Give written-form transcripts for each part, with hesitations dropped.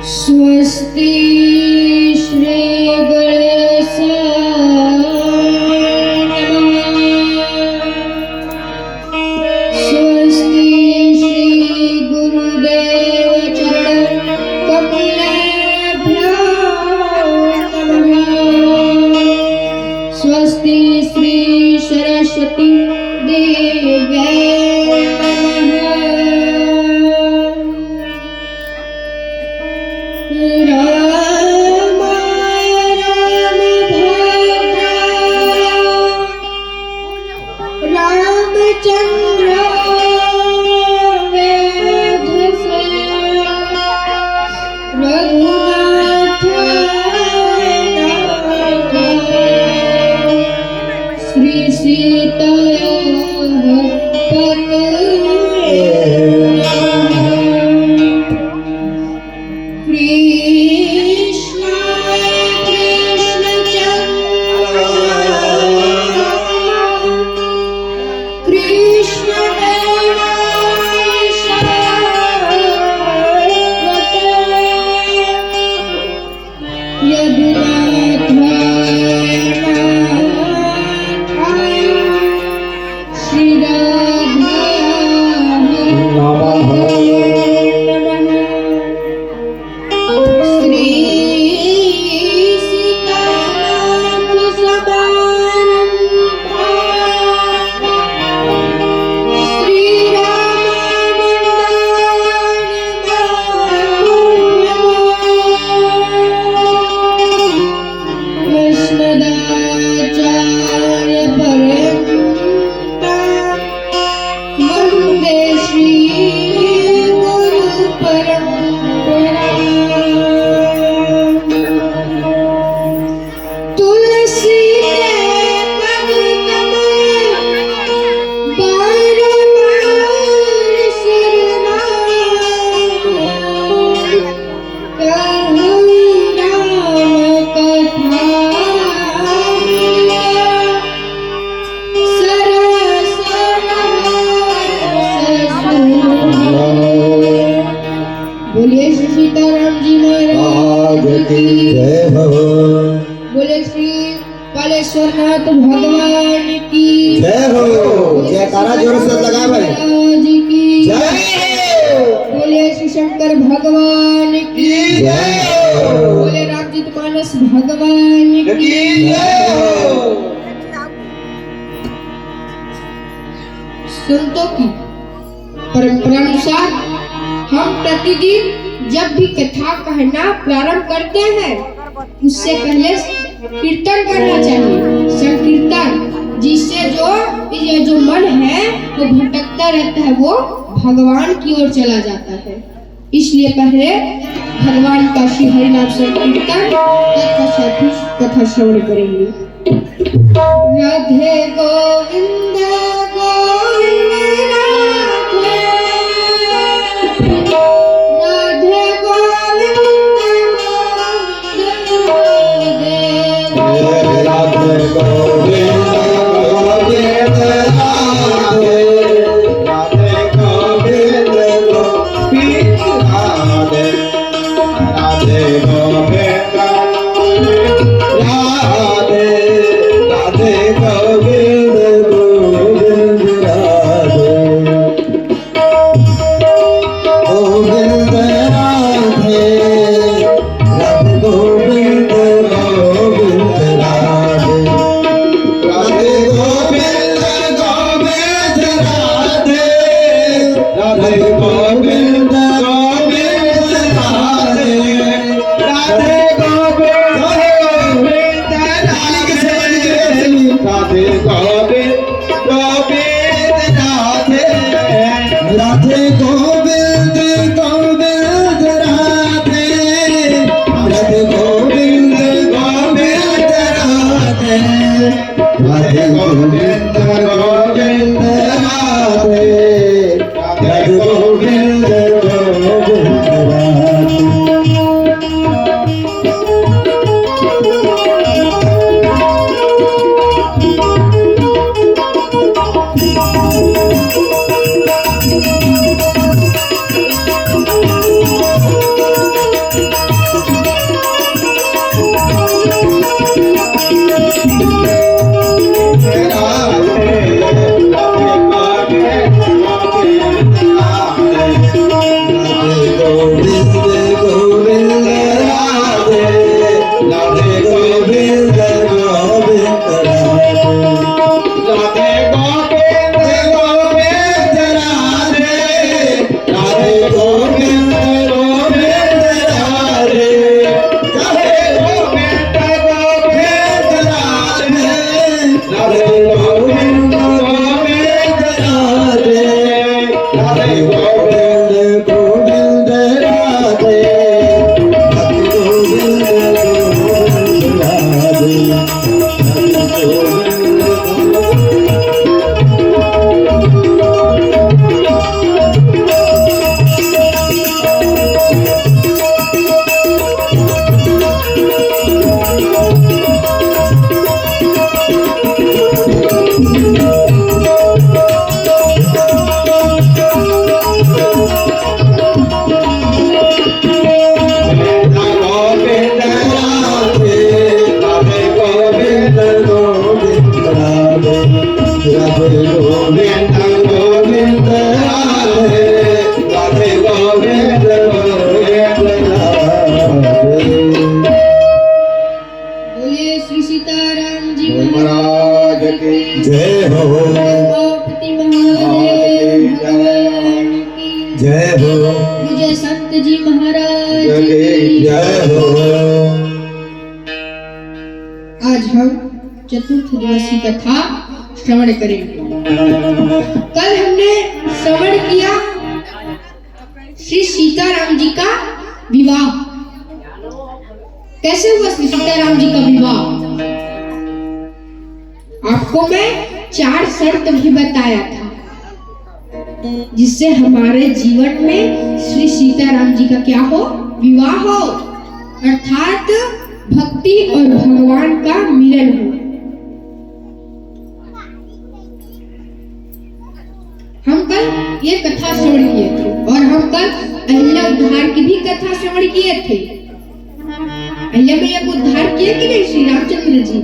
स्वस्ति श्री गणेशाय नमः। स्वस्ति श्री गुरुदेव चरण कमलेभ्यो नमः। स्वस्ति श्री सरस्वती देव्यै नमः। रामाय रामभद्राय रामचन्द्राय वेधसे रघुनाथाय नाथाय श्री सीतायाः पतये कृष्णाय कृष्णचन्द्राय कृष्णदेवाय सरस्वते यदुनाथाय नाथाय श्रीराधाय श्री सीतानाथ समारंभा श्री रामानंदाय कृष्णदाचार्य पर्यंतं वंदे श्री गुरु परंपरा। तुलसी के पद कमल बारंबार शरणागत कहूँ राम कथा सरस बोलिए श्री सीताराम जी महाराज की जय हो। बोले श्री कालेश्वरनाथ भगवान की जय हो। जयकारा जोर से लगा भाई। महाराज की जय हो। बोले श्री शंकर भगवान की जय हो। बोले रामजीत मानस भगवान की जय हो। संतों की परंपरा अनुसार हम प्रतिदिन जब भी कथा कहना प्रारंभ करते हैं उससे पहले कीर्तन करना चाहिए। संकीर्तन जिससे ये जो मन है वो भटकता रहता है वो भगवान की ओर चला जाता है। इसलिए पहले भगवान का श्री हरिनाम संकीर्तन तत्पश्चात कथा श्रवण करेंगे। राधे गोविंद गोविंद राधे राधे गोविंद गोविंद राधे राधे गोविंद गोविंद राधे राधे गोविंद गोविंद राधे राधे गोविंद राधे राधे गोविंद गोविंद बोलिए श्री सीताराम जी महाराज की जय हो। गणपति महादेव भगवान की जय हो। विजय संत जी महाराज की की जय हो। आज हम चतुर्थ दिवसीय कथा श्रवण करेंगे। कल हमने श्रवण किया श्री सीताराम जी का विवाह। कैसे हुआ श्री सीताराम जी का विवाह? आपको मैं 4 शर्त भी बताया था, जिससे हमारे जीवन में श्री सीताराम जी का क्या हो? विवाह हो, अर्थात भक्ति और भगवान का मिलन हो। हम कल ये कथा श्रवण किए थे और हम कल अहिल्या उद्धार की भी कथा श्रवण किए थे। अहिल्या मैया को उद्धार किए कि नहीं श्री रामचंद्र जी?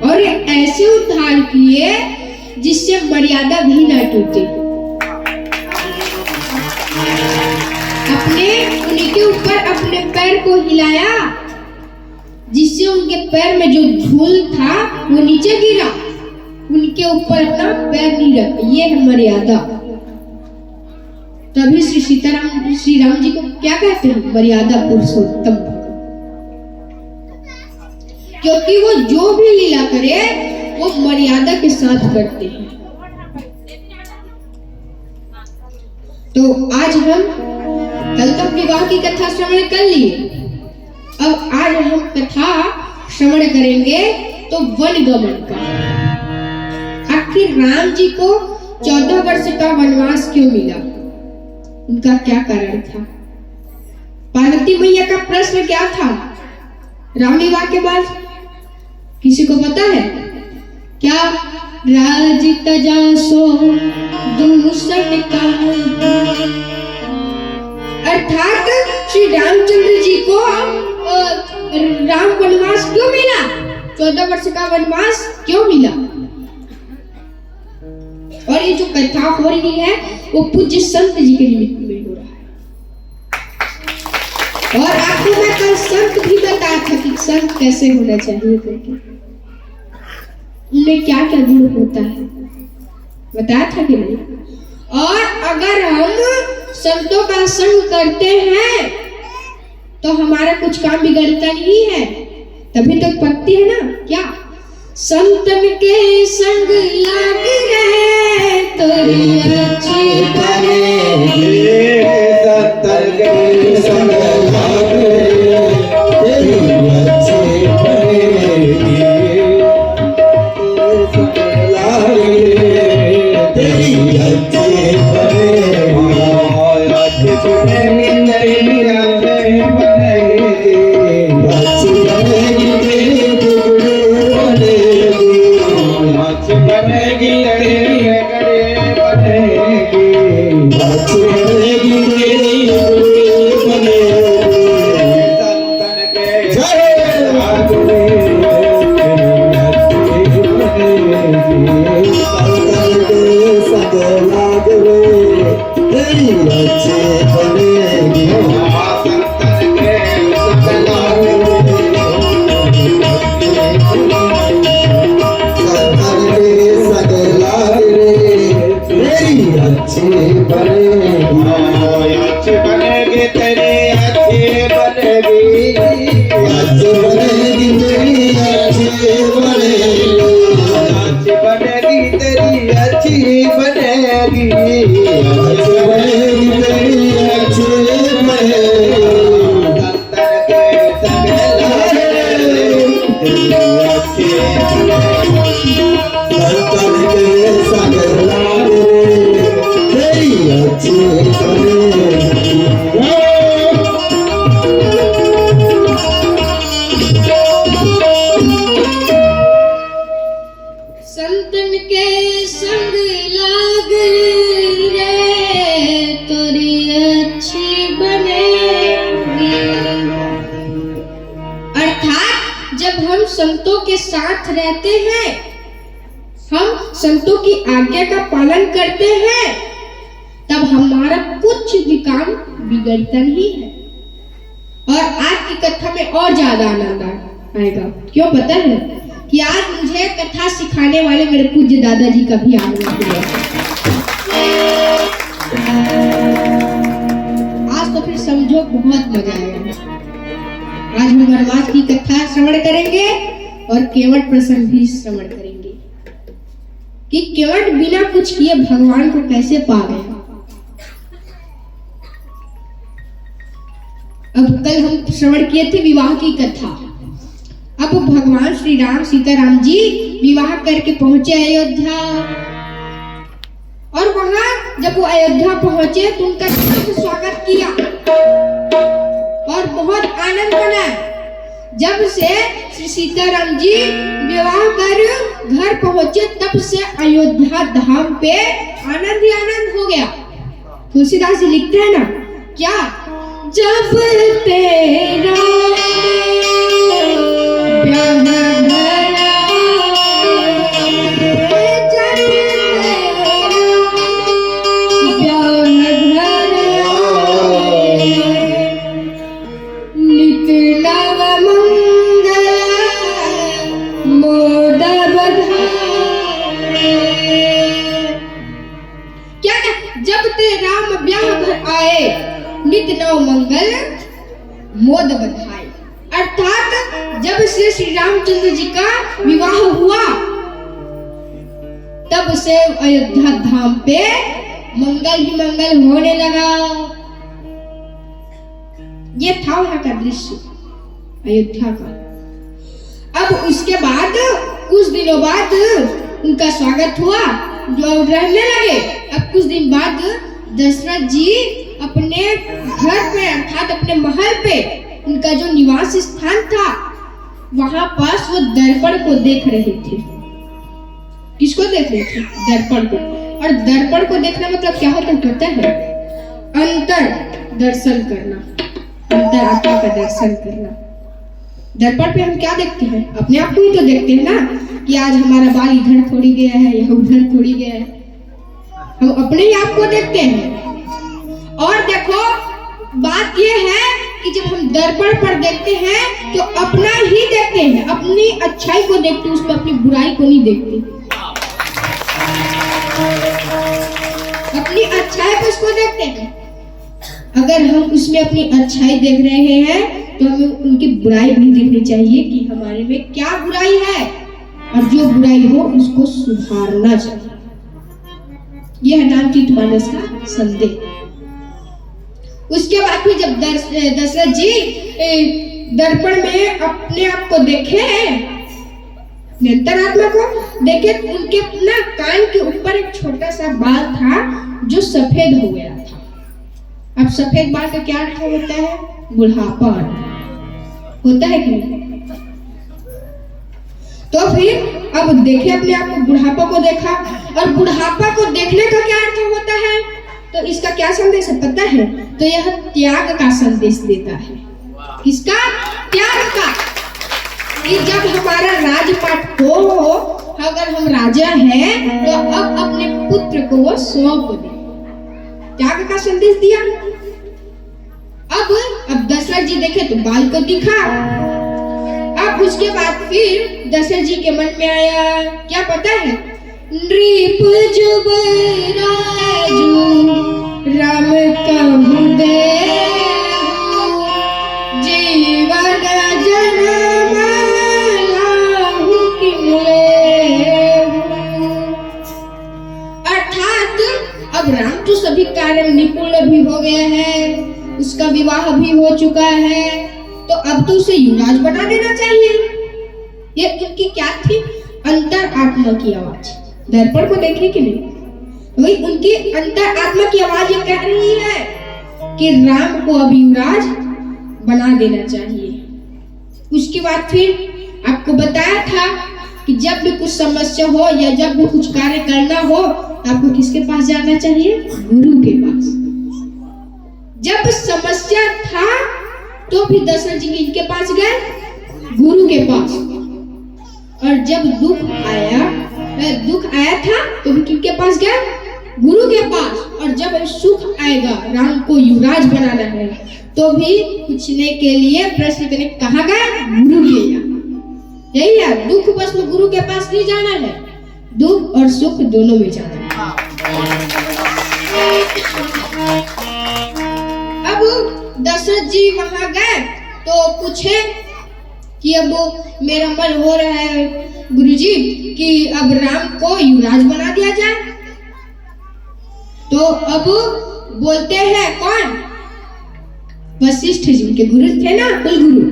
और ऐसे उद्धार किए जिससे मर्यादा भी ना टूटे। उनके ऊपर अपने पैर को हिलाया, जिससे उनके पैर में जो धूल था वो नीचे गिरा। उनके ऊपर अपना पैर नहीं रखा। ये है मर्यादा। तभी श्री राम जी को क्या कहते हैं? मर्यादा पुरुषोत्तम। क्योंकि वो जो भी लीला करे वो मर्यादा के साथ करते हैं। तो आज हम कल तक विवाह की कथा श्रवण कर लिए। अब आज हम कथा श्रवण करेंगे तो वन गमन का। आखिर राम जी को 14 वर्ष का वनवास क्यों मिला? उनका क्या कारण था? पार्वती मैया का प्रश्न क्या था राम विवाह के बाद? किसी को पता है क्या? राज तजासो दूसर का, अर्थात श्री रामचंद्र जी को राम वनवास क्यों मिला? 14 वर्ष का वनवास क्यों मिला? और ये जो कथा हो रही है वो पूज्य संत जी के निमित्त में हो रहा है। और आपको मैं कल संत भी बताया था कि संत कैसे होना चाहिए करके, उनमें क्या क्या गुण होता है बताया था कि नहीं? और अगर हम संतों का संग करते हैं तो हमारा कुछ काम बिगड़ता नहीं है। तभी तो पत्ती है ना, क्या? संतन के संग लागे रहे तोरी अच्छी बनेगी। संतन के संग लागे तेरी अच्छी बनेगी। तेरी अच्छी बनेगी। अच्छी बनेगी तेरी अच्छी बनेगी। अच्छी बनेगी तेरी टुकड़ी बनेगी। अच्छी बनेगी तेरी गड़े बनेगी। अच्छी बनेगी तेरी टुकड़ी बनेगी। संतन के जय लागरे अच्छी बनेगी। संतन के संग लागरे तेरी अच्छी बनेगी। संतन के संग लागरे संतन के संग लागरे तेरी अच्छी बनेगी। अच्छी बनेगी तेरी अच्छी बनेगी। अच्छी बनेगी तेरी अच्छी बनेगी। अच्छी बनेगी तेरी अच्छी बनेगी। अच्छी बनेगी तेरी अच्छी बनेगी। संतन के संग लागरे तेरी अच्छी बनेगी। संतन के संग लागरे तेरी अच्छी बनेगी। संतन के संग लाग रे तोरी अच्छी बनेगी। अर्थात जब हम संतों के साथ रहते हैं, हम संतों की आज्ञा का पालन करते हैं, तब हमारा कुछ भी काम बिगड़ता नहीं है। और आज की कथा में और ज्यादा आनंद आएगा। क्यों पता है? कि आज मुझे कथा सिखाने वाले मेरे पूज्य दादाजी का भी आगमन हुआ। आज तो फिर समझो बहुत मजा आएगा। आज हम वनवास की कथा श्रवण करेंगे और केवट प्रसंग भी श्रवण करेंगे कि केवट बिना कुछ किए भगवान को कैसे पा गया। अब कल हम श्रवण किए थे विवाह की कथा। अब भगवान श्री राम सीताराम जी विवाह करके पहुंचे अयोध्या, और वहां जब वो अयोध्या पहुंचे तो उनका स्वागत किया और बहुत आनंद मनाया। जब से श्री सीताराम जी विवाह कर घर पहुंचे तब से अयोध्या धाम पे आनंद ही आनंद हो गया। तुलसीदास जी लिखते हैं ना, क्या जब तेरा नित नव मंगल मोद बधाई। अर्थात जब से श्री रामचंद्र जी का विवाह हुआ तब से अयोध्या धाम पे मंगल ही मंगल होने लगा। ये था वहां का दृश्य अयोध्या का। अब उसके बाद कुछ दिनों बाद उनका स्वागत हुआ, जो रहने लगे। अब कुछ दिन बाद दशरथ जी अपने घर पे अर्थात अपने महल पे, उनका जो निवास स्थान था वहां पास वो दर्पण को देख रहे थे। किसको देख रहे थे? दर्पण को। और दर्पण को देखना मतलब क्या होता है पता है? अंतर दर्शन करना, अंतर आत्मा का दर्शन करना। दर्पण पे हम क्या देखते हैं? अपने आप को ही तो देखते हैं ना कि आज हमारा बाल इधर थोड़ी गया है या उधर थोड़ी गया है। हम अपने ही आप को देखते हैं। और देखो बात ये है कि जब हम दर्पण पर देखते हैं तो अपना ही देखते हैं, अपनी अच्छाई को देखते हैं, उसमें अपनी बुराई को नहीं देखते। अपनी अच्छाई को उसको देखते हैं। अगर हम उसमें अपनी अच्छाई देख रहे हैं तो हमें उनकी बुराई भी देखनी चाहिए कि हमारे में क्या बुराई है, और जो बुराई हो उसको सुधारना चाहिए। यह है रामचरितमानस का संदेश। उसके बाद फिर जब दशरथ जी दर्पण में अपने आप को देखे, अंतरात्मा को देखे, उनके ना कान के ऊपर एक छोटा सा बाल था जो सफेद हो गया था। अब सफेद बाल का क्या अर्थ होता है? बुढ़ापा होता है कि नहीं? तो फिर अब देखे अपने आप को, बुढ़ापा को देखा। और बुढ़ापा को देखने का क्या अर्थ होता है? तो इसका क्या संदेश है पता है? तो यह त्याग का संदेश देता है। किसका? त्याग का। कि जब हमारा राजपाट हो, अगर हम राजा हैं तो अब अपने पुत्र को वो सौंप दे। त्याग का संदेश दिया। अब दशरथ जी देखे तो बाल को दिखा। अब उसके बाद फिर दशरथ जी के मन में आया, क्या पता है? नृप जुबराजू राम कहु देहु, जीवन जन्म लाहु किन लेहु। अर्थात अब राम तो सभी कार्य निपुण भी हो गया है, उसका विवाह भी हो चुका है, तो अब तो उसे युवराज बना देना चाहिए। ये उनकी क्या थी? अंतर आत्मा की आवाज। दर्पण को देखे कि नहीं? वही उनकी अंतर आत्मा की आवाज ये कह रही है कि राम को अब युवराज बना देना चाहिए। उसके बाद फिर आपको बताया था कि जब भी कुछ समस्या हो या जब भी कुछ कार्य करना हो आपको किसके पास जाना चाहिए? गुरु के पास। जब समस्या था तो फिर दशरथ जी इनके पास गए, गुरु के पास। और जब दुख आया था तो भी किनके पास गए? गुरु के पास, और जब सुख आएगा राम को युवराज बनाना है तो भी पूछने के लिए प्रश्न करने कहाँ गए? गुरु के यहाँ। यही है, दुख बस में गुरु के पास नहीं जाना है, दुख और सुख दोनों में जाना है। अब दशरथ जी वहां गए तो पूछे कि अब मेरा मन हो रहा है गुरुजी कि अब राम को युवराज बना दिया जाए। तो अब बोलते हैं कौन? वशिष्ठ जी, उनके गुरु थे ना, कुल गुरु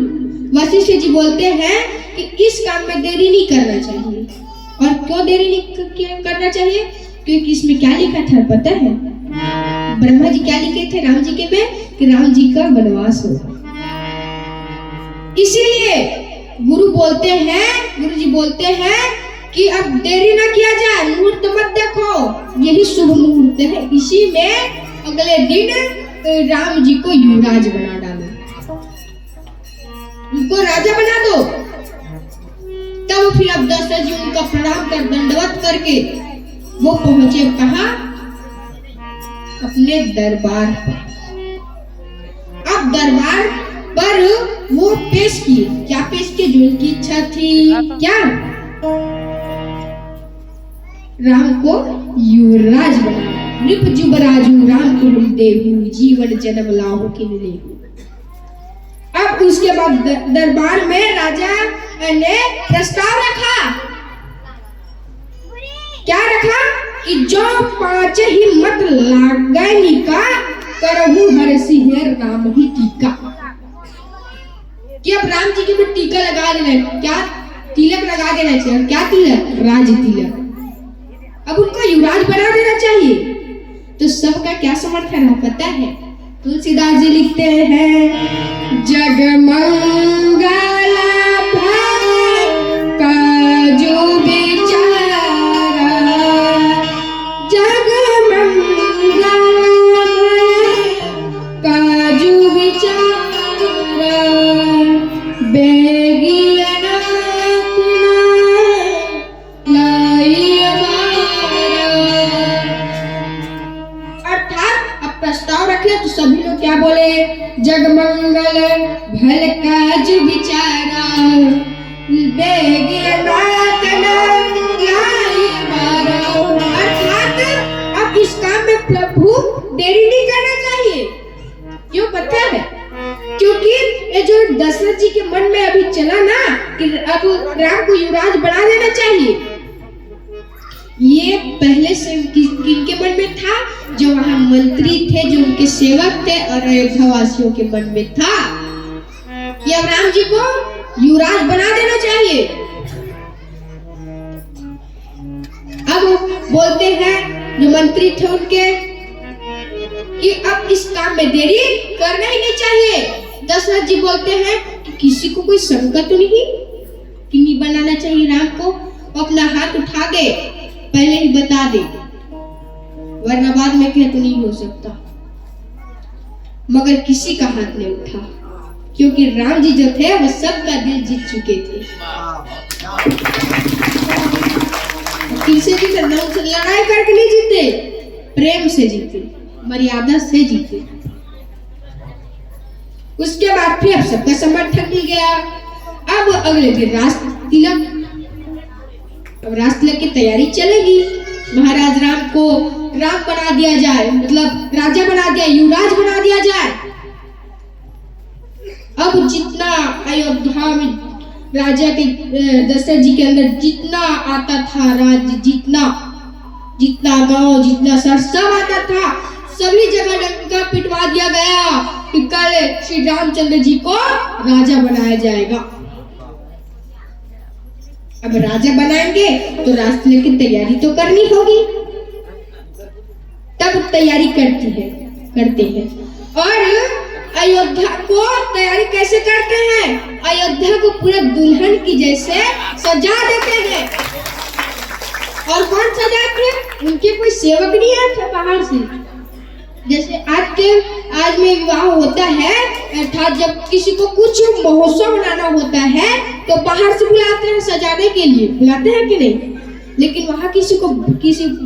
वशिष्ठ जी बोलते हैं कि इस काम में देरी नहीं करना चाहिए। और क्यों देरी नहीं करना चाहिए? क्योंकि इसमें क्या लिखा था पता है? ब्रह्मा जी क्या लिखे थे राम जी के में कि राम जी का वनवास होगा। इसीलिए गुरु जी बोलते हैं कि अब देरी ना किया जाए, मुहूर्त मत देखो, यही शुभ मुहूर्त है, इसी में अगले दिन राम जी को युवराज बना डालो, उनको राजा बना दो। तब फिर अब दशरथ जी उनका प्रणाम कर दंडवत करके वो पहुंचे कहाँ? अपने दरबार पर। अब दरबार पर वो पेश किए, क्या पेश किए? जो उनकी इच्छा थी, क्या? राम को युवराज बनाना। नृप जुबराजु राम को देहु, जीवन जन्म लाहु किन लेहु। अब उसके बाद दरबार में राजा ने प्रस्ताव रखा। क्या रखा? कि जो 5 ही मत लागैनी का करहु हरसि है राम ही टीका। कि अब राम जी के भी टीका लगा देना है, क्या? तिलक लगा देना चाहिए। क्या तिलक? राज तिलक। अब उनको युवराज बना देना चाहिए। तो सबका क्या समर्थन है पता है? तुलसीदास जी लिखते हैं, जगमंगला काजू बेचारा, जगमंगला काजू बेचारा, बेगिया तो सभी लोग क्या बोले? जगमंगल भल काज विचारा, अर्थात अब इस काम में प्रभु देरी नहीं करना चाहिए। क्यों पता है? क्योंकि ये जो दशरथ जी के मन में अभी चला ना कि अब राम को युवराज बना देना चाहिए, ये पहले से किनके मन में था? जो वहां मंत्री थे, जो उनके सेवक थे, और अयोध्या वासियों के मन में था कि अब राम जी को युवराज बना देना चाहिए। अब बोलते हैं जो मंत्री थे उनके कि अब इस काम में देरी करना ही नहीं चाहिए। दशरथ जी बोलते हैं कि किसी को कोई शंका तो नहीं कि नहीं बनाना चाहिए राम को? अपना हाथ उठा दे, पहले ही बता दे, वरना बाद में कहे तो नहीं हो सकता। मगर किसी का हाथ नहीं उठा, क्योंकि राम जी जो थे वो सबका दिल जीत चुके थे। किससे जीते? नाम से लड़ाई करके नहीं जीते, प्रेम से जीते, मर्यादा से जीते। उसके बाद फिर सबका समर्थन मिल गया। अब अगले दिन रास तिलक, अब रास तिलक की तैयारी चलेगी। महाराज राम को राम बना दिया जाए, मतलब राजा बना दिया, युवराज बना दिया जाए। अब जितना अयोध्या में राजा के दशरथ जी के अंदर जितना आता था राज्य, जितना गांव, जितना शहर सब आता था, सभी जगह डंका पिटवा दिया गया कि कल श्री रामचंद्र जी को राजा बनाया जाएगा। अब राजा बनाएंगे तो रास्ते की तैयारी तो करनी होगी। तब तैयारी करते हैं। और अयोध्या को तैयारी कैसे करते हैं? अयोध्या को पूरा दुल्हन की जैसे सजा देते हैं। और कौन सजाते हैं? उनके कोई सेवक नहीं आते बाहर से। जैसे आज में विवाह होता है, अर्थात जब किसी को कुछ महोत्सव मनाना होता है तो बाहर से बुलाते हैं, सजाने के लिए बुलाते हैं कि नहीं? लेकिन वहाँ किसी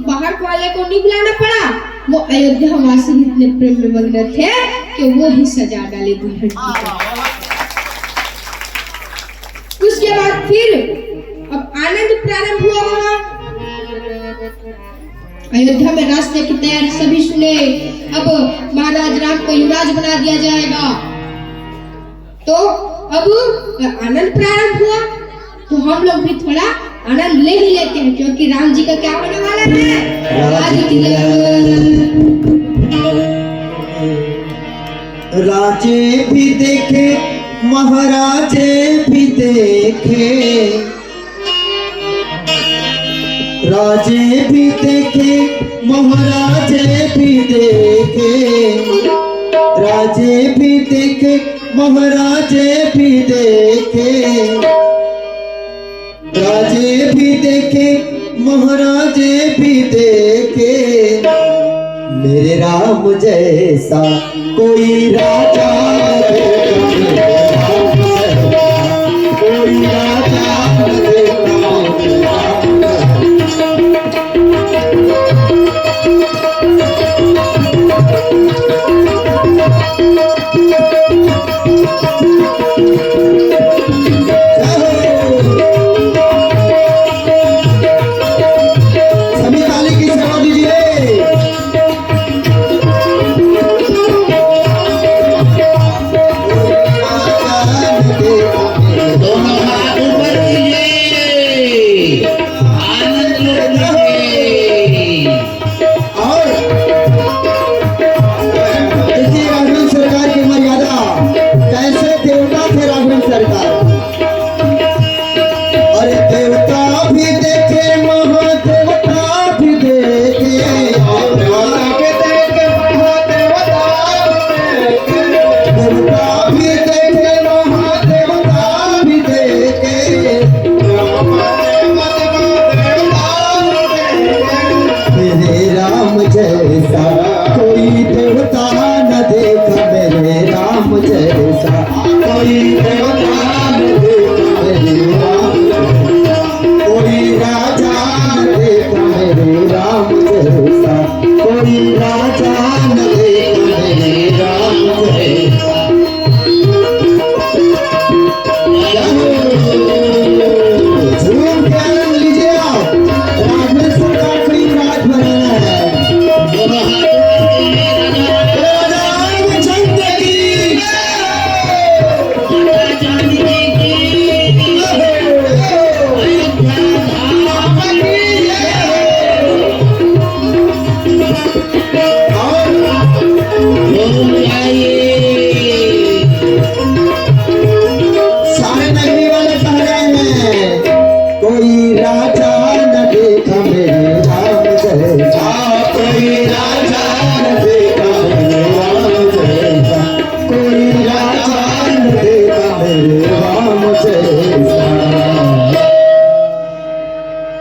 बाहर वाले को नहीं बुलाना पड़ा। वो अयोध्या वासी इतने प्रेम में मग्न थे कि वो ही सजा डाले दुल्हन की। उसके बाद फिर अब आनंद प्रारंभ हुआ वहाँ अयोध्या में। रास्ते की तैयारी सभी सुने। अब महाराज राम को युवराज बना दिया जाएगा, तो अब आनंद प्रारंभ हुआ। तो हम लोग भी थोड़ा आनंद ले ही लेते हैं, क्योंकि राम जी का क्या होने वाला है, राजे भी देखे महाराजे भी देखे, राजे भी देखे महाराजे भी देखे, राजे भी देखे महाराजे भी देखे, राजे भी देखे महाराजे भी देखे, मेरे राम जैसा कोई राजा कोई राजा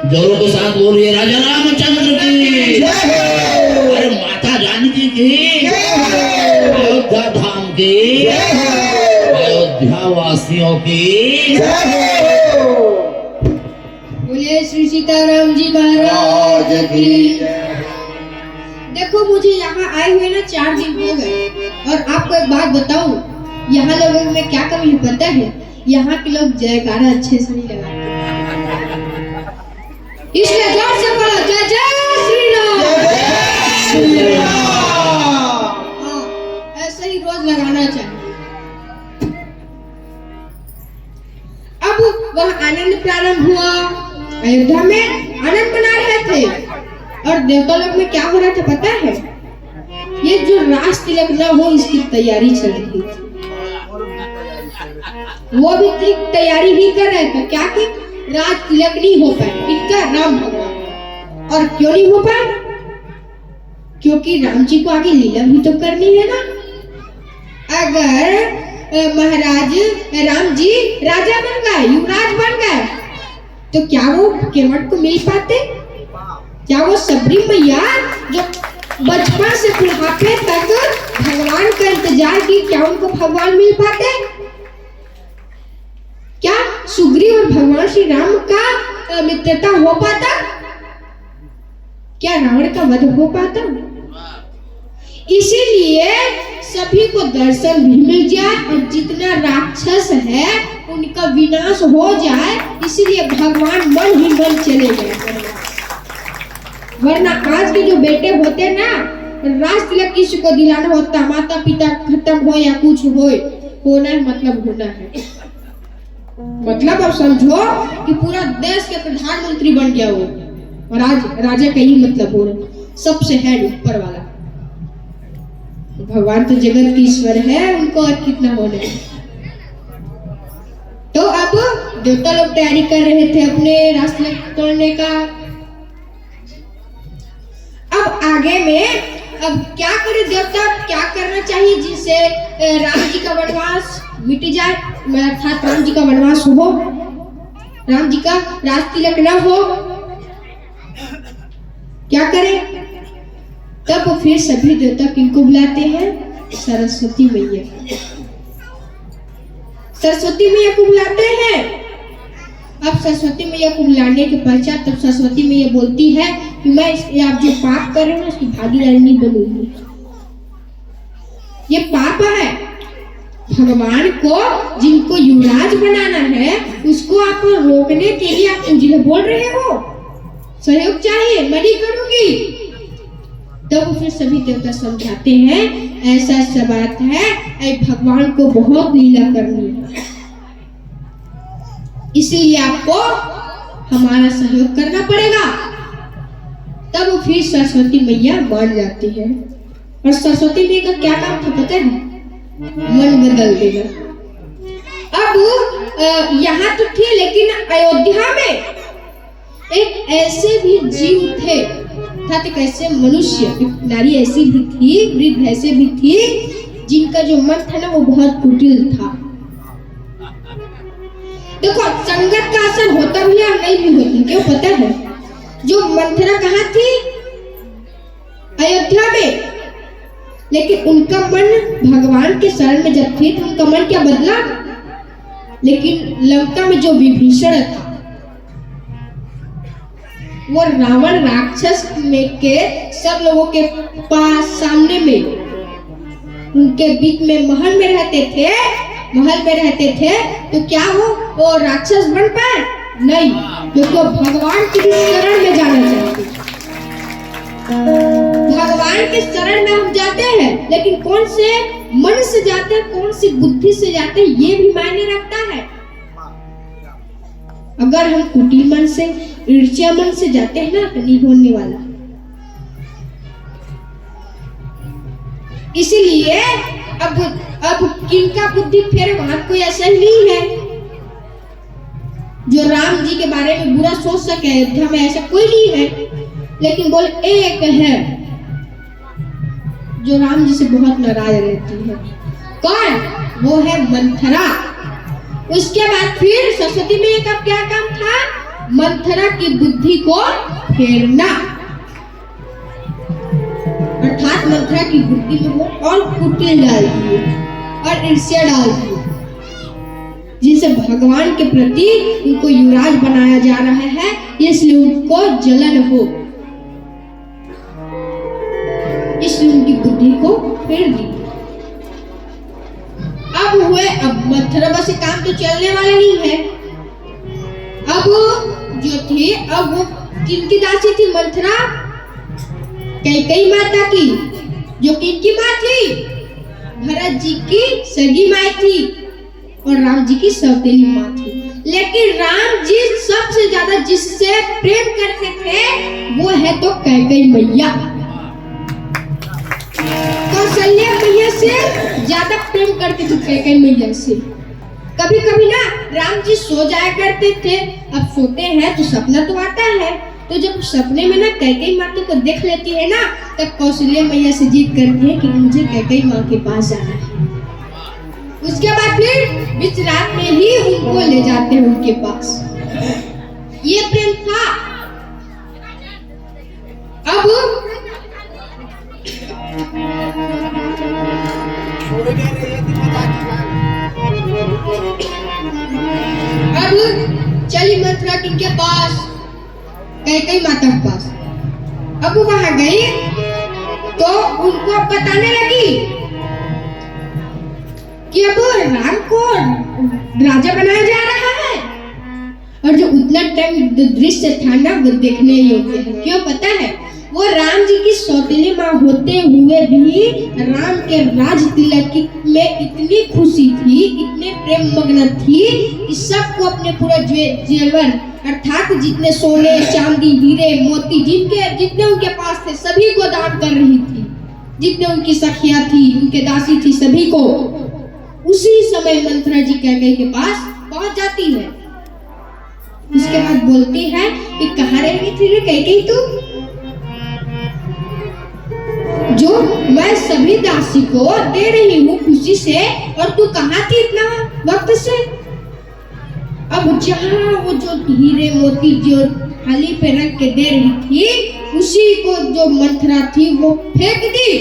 जोरों के साथ बोलिए राजा रामचंद्र की, अरे माता जानकी की, अयोध्या धाम की, अयोध्या वासियों की। बोलिए श्री सीताराम जी महाराज की। देखो मुझे यहाँ आए हुए ना 4 दिन हो गए, और आपको एक बात बताऊं, यहाँ लोगों में क्या कमी है पता है? यहाँ के लोग जयकारा अच्छे से नहीं लगाते, इसलिए जोर से बोलो जय जय श्री राम, जय श्री राम। ऐसे ही रोज लगाना चाहिए। अब वह आनंद प्रारंभ हुआ। अयोध्या में आनंद मना रहे थे, और देवता लोग में क्या हो रहा था पता है? ये जो राज तिलक न हो इसकी तैयारी चल रही थी। वो भी तैयारी ही कर रहे थे, क्या कि राज तिलक नहीं हो पाए इनका राम भगवान। और क्यों नहीं हो पाए? क्योंकि राम जी को आगे लीला भी तो करनी है ना। अगर महाराज राम जी राजा बन गए, युवराज बन गए, तो क्या वो केवट को मिल पाते? क्या वो सबरी मैया जो बचपन से बुढ़ापे तक भगवान का इंतजार की, क्या उनको भगवान मिल पाते? क्या सुग्रीव और भगवान श्री राम का मित्रता हो पाता? क्या रावण का वध हो पाता? इसीलिए सभी को दर्शन भी मिल जाए और जितना राक्षस है उनका विनाश हो जाए, इसीलिए भगवान मन ही मन चले गए। वरना आज के जो बेटे होते हैं ना, राज तिलक किसी को दिलाना होता, माता पिता खत्म हो या कुछ हो, होना है मतलब होना है। मतलब अब समझो कि पूरा देश के प्रधानमंत्री बन गया वो, और आज राजा का ही मतलब हो रहा, सबसे हेड ऊपर वाला। भगवान तो जगत के ईश्वर है, उनको और कितना होना है। तो अब देवता लोग तैयारी कर रहे थे अपने रास्ते तोड़ने का। अब आगे में अब क्या करे देवता, क्या करना चाहिए जिससे राम जी का वनवास मिट जाए, अर्थात राम जी का वनवास हो, राम जी का राज तिलक न हो, क्या करें? तब फिर सभी देवता किनको बुलाते हैं? सरस्वती मैया। सरस्वती मैया को बुलाते हैं। अब सरस्वती मैया को बुलाने के पश्चात तब सरस्वती मैया बोलती है कि मैं आप जो पाप कर रहे हो उसकी भागीदारी नहीं बनूंगी। ये पाप है। भगवान को जिनको युवराज बनाना है उसको आप रोकने के लिए आप मुझे बोल रहे हो, सहयोग चाहिए, मैं नहीं करूंगी। तब फिर सभी देवता समझाते हैं ऐसा ऐसा बात है, भगवान को बहुत लीला करनी है, इसलिए आपको हमारा सहयोग करना पड़ेगा। तब फिर सरस्वती मैया मान जाती है। और सरस्वती मैया का क्या काम था पता है? मन बदल देगा। अब यहाँ तो थे, लेकिन अयोध्या में एक ऐसे भी जीव थे, एक ऐसे मनुष्य, एक नारी ऐसी भी थी, वृद्ध ऐसे भी थी जिनका जो मन था ना वो बहुत कुटिल था। देखो संगत का असर होता भी है और नहीं भी होता, क्यों पता है? जो मंथरा कहाँ थी? अयोध्या में, लेकिन उनका मन भगवान के शरण में जब थी तो उनका मन क्या बदला? लेकिन लंका में जो विभीषण था, वो रावण राक्षस में के सब लोगों के पास सामने में उनके बीच में महल में रहते थे, तो क्या वो राक्षस बन पाए? नहीं, क्योंकि वो भगवान की शरण में जाना चाहते। भगवान के शरण में हम जाते हैं, लेकिन कौन से मन से जाते हैं, कौन सी बुद्धि से जाते हैं, ये भी मायने रखता है। अगर हम कुटिल मन से, ईर्ष्या मन से जाते हैं ना तो नहीं होने वाला। इसीलिए अब किनका बुद्धि फिर वहां कोई ऐसा ही नहीं है जो राम जी के बारे में बुरा सोच सके। अयोध्या में ऐसा कोई नहीं है, लेकिन बोल एक है जो राम जी से बहुत नाराज रहती है। कौन? वो है मंथरा। उसके बाद फिर सरस्वती मैया का क्या काम था? मंथरा की बुद्धि को फेरना, अर्थात मंथरा की बुद्धि में वो और कुटिल डाल दिए और ईर्ष्या डाल दिए, जिनसे भगवान के प्रति उनको युवराज बनाया जा रहा है, इसलिए उनको जलन हो, इसलिए उनकी बुद्धि को फेर दी। अब मथुरा बस काम तो चलने वाला नहीं है। अब जो थी, अब वो किनकी दासी थी? मंथरा कैकेयी माता की, जो किनकी माँ थी? भरत जी की सगी माँ थी और राम जी की सौतेली माँ थी। लेकिन राम जी सबसे ज्यादा जिससे प्रेम करते थे वो है तो कैकेयी मैया। कौशल्या मैया से ज्यादा प्रेम करते थे कैकेयी मैया से। कभी कभी ना राम जी सो जाया करते थे। अब सोते हैं तो सपना तो आता है, तो जब सपने में ना कैकेयी माता को देख लेती है ना, तब कौशल्या मैया से जिद करती है कि मुझे कैकेयी माँ के पास जाना है। उसके बाद फिर बीच रात में ही उनको ले जाते हैं उनके पास। ये प्रेम था। अब चली मथुरा किनके पास, कैकेयी माता के पास। अब वो वहां गई तो उनको बताने लगी कि अब राम को राजा बनाया जा रहा है, और जो उतना टाइम दृश्य था ना वो देखने योग्य है। क्यों पता है? वो राम जी की सौतेली माँ होते हुए भी राम के राज तिलक में इतनी खुशी थी, इतने प्रेम मग्न थी कि सबको अपने पूरा जेवर अर्थात जितने सोने चांदी हीरे मोती जितने उनके पास थे सभी को दान कर रही थी। जितने उनकी सखियां थी, उनके दासी थी, सभी को। उसी समय मंथरा जी कैकेयी के पास पहुंच जाती है। इसके बाद बोलती है कि कहाँ रह गई थी रे कैकेयी तू, जो मैं सभी दासी को दे रही हूँ खुशी से, और तू कहाँ थी इतना वक्त से? अब जहाँ वो जो हीरे मोती जो थाली पे रख के दे रही थी, उसी को जो मंथरा थी वो फेंक दी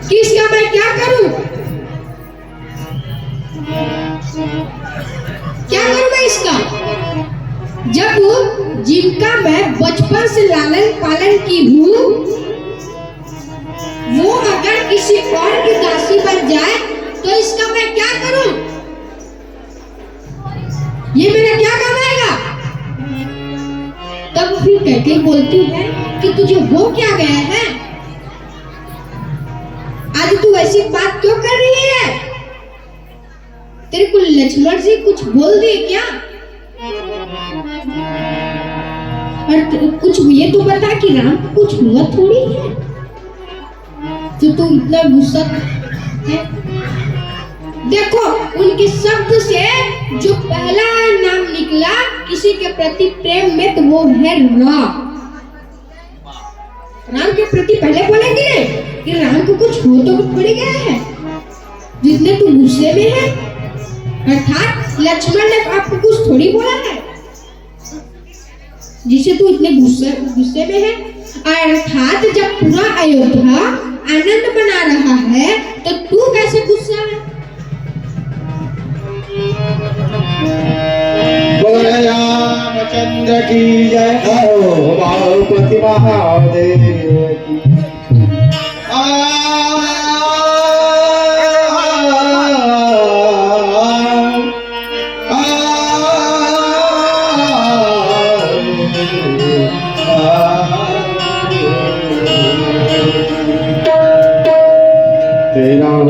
कि इसका मैं क्या करूं, क्या करूं मैं इसका? जब जिनका मैं बचपन से लालन पालन की हूँ वो अगर किसी और की दासी बन जाए तो इसका मैं क्या करूं? ये मेरा क्या काम आएगा? तब फिर कैकेयी बोलती है कि तुझे हो क्या गया है, आज तू ऐसी बात क्यों कर रही है? तेरे को लक्ष्मण जी कुछ बोल दिए क्या? और कुछ ये तो बता कि राम को कुछ हुआ थोड़ी है जो तू इतना गुस्सा है? देखो उनके शब्द से जो पहला नाम निकला किसी के प्रति प्रेम में तो वो है राम। राम के प्रति पहले बोलेंगे कि राम को कुछ हो तो पड़ गया है जितने तू गुस्से में है, अर्थात लक्ष्मण ने आपको कुछ थोड़ी बोला है जिसे तू इतने गुस्से में है। अर्थात जब पूरा अयोध्या आनंद बना रहा है तो तू कैसे गुस्सा है? रामचंद्र की जय, उमापति महादेव की। राम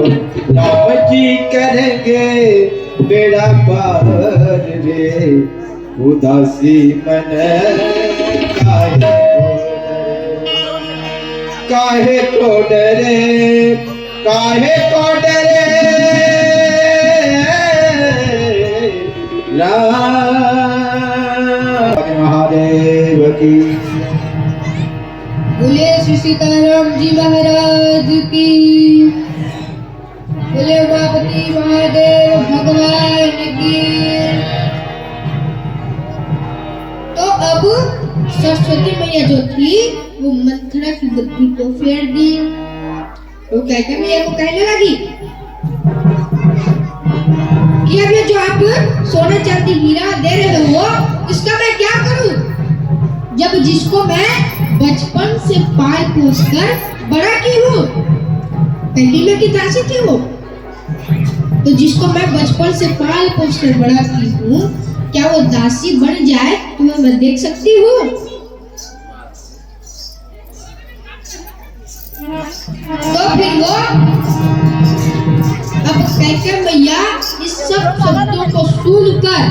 जी करेंगे बेड़ा पार रे, उदासी मन काहे को डरे, काहे को डरे राम महादेव की। बोले श्री सीताराम जी महाराज की, बोले उमापति महादेव भगवान की। तो अब सरस्वती मैया जो थी वो मथुरा की बुद्धि को फेर दी। वो कैकेयी मैया को कहने लगी कि अब ये जो आप सोना चांदी हीरा दे रहे हो इसका मैं क्या करूं, जब जिसको मैं बचपन से पाल पोस कर बड़ा की हूँ। पहली में की दासी थी वो, तो जिसको मैं बचपन से पाल पोस कर बड़ा की हूँ, क्या वो दासी बन जाए तो मैं देख सकती हूँ? तो फिर वो अब कैकेयी मैया इस सब शब्दों को सुनकर,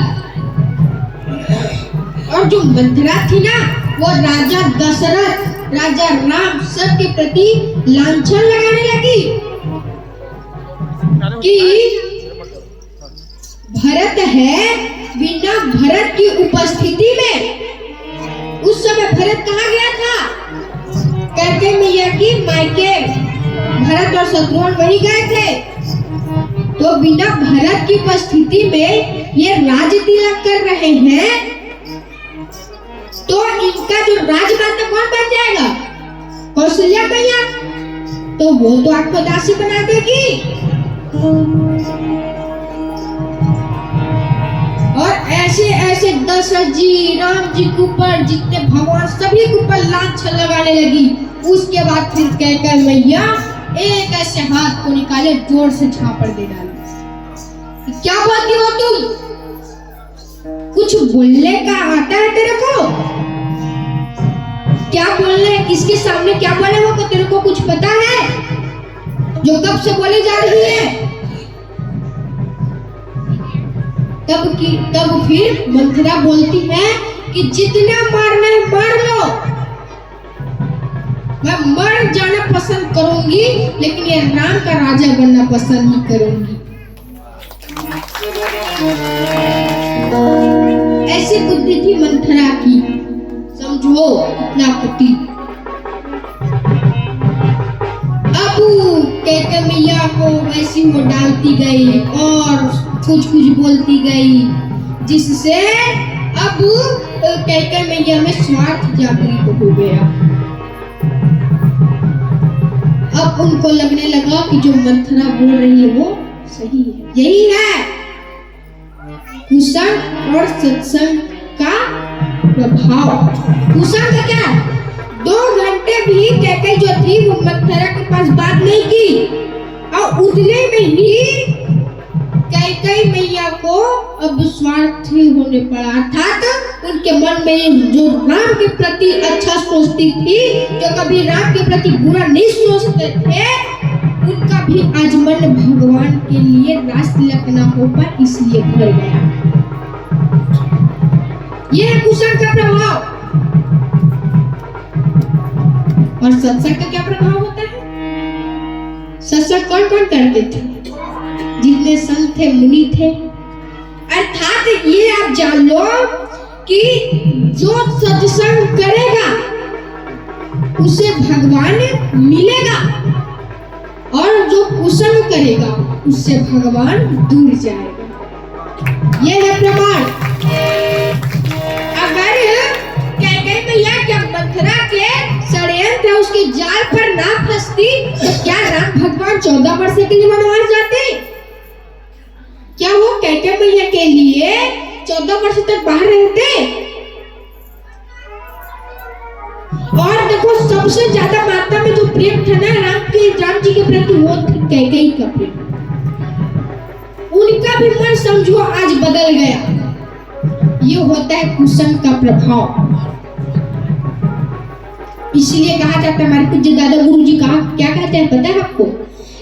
और जो मंथरा थी ना वो राजा दशरथ, राजा राम सब के प्रति लांछन लगाने लगी कि भरत है, बिना भरत की उपस्थिति में, उस समय भरत कहाँ गया था? कैकेयी मैया की मायके, भरत और शत्रुघ्न वहीं गए थे। तो बिना भरत की उपस्थिति में ये राज तिलक कर रहे हैं, तो इनका जो राजमाता कौन बन जाएगा? कौशल्या मैया। तो वो तो आपको दासी बना देगी। ऐसे ऐसे दशरथ जी, राम जी के ऊपर, जितने भगवान सभी के ऊपर लांछन लगाने लगी। उसके बाद फिर कैकेयी मैया एक ऐसे हाथ को निकाले, जोर से झापड़ दे डाली। क्या बोलती हो तुम? कुछ बोलने का आता है तेरे को? क्या बोलने, किसके सामने क्या बोले हो को तेरे को कुछ पता है? जो कब से बोले जा रही है? तब फिर मंथरा बोलती है कि जितना मारना है मार लो, मैं मर जाना पसंद करूंगी, लेकिन ये राम का राजा बनना पसंद नहीं करूंगी। ऐसी बुद्धि थी मंथरा की, समझो कितना कुटी। अब कैकेयी मैया को वैसी वो डालती गई और कुछ बोलती गई, जिससे अब कैकेयी मैया में स्वार्थ जागृत हो गया। अब उनको लगने लगा कि जो मंथरा बोल रही है वो सही है। यही है कुसंग और सत्संग का प्रभाव। कुसंग का क्या? 2 घंटे भी कैकेयी जो थी वो मंथरा के पास बात नहीं की, और उतने में ही कैकेयी मैया को अब स्वार्थी होने पड़ा। अर्थात उनके मन में जो राम के प्रति अच्छा सोचती थी, जो कभी राम के प्रति बुरा नहीं सोचते थे, उनका भी आज मन भगवान के लिए रास तिलक न हो पाए, इसलिए भर गया। यह है कुसंग का प्रभाव। और सत्संग का क्या प्रभाव होता है? सत्संग कौन कौन करते थे? जितने संत थे, मुनि थे। अर्थात ये आप जान लो कि जो सत्संग करेगा उसे भगवान मिलेगा, और जो कुसंग करेगा उससे भगवान दूर जाएगा। यह है प्रमाण। अगर कैकेयी मैया जब मंथरा के षड्यंत्र उसके जाल पर ना फंसती तो क्या राम भगवान 14 वर्ष के लिए वनवास जाते? क्या वो कैकेयी मैया के लिए 14 वर्ष तक बाहर रहते? और देखो, सबसे ज्यादा मात्रा में जो प्रेम था ना राम जी के प्रति, वो कैकेयी का प्रेम। उनका भी मन समझो आज बदल गया। ये होता है कुसंग का प्रभाव। इसलिए कहा जाता है, हमारे पूज्य दादा गुरु जी कहा क्या कहते हैं पता है आपको?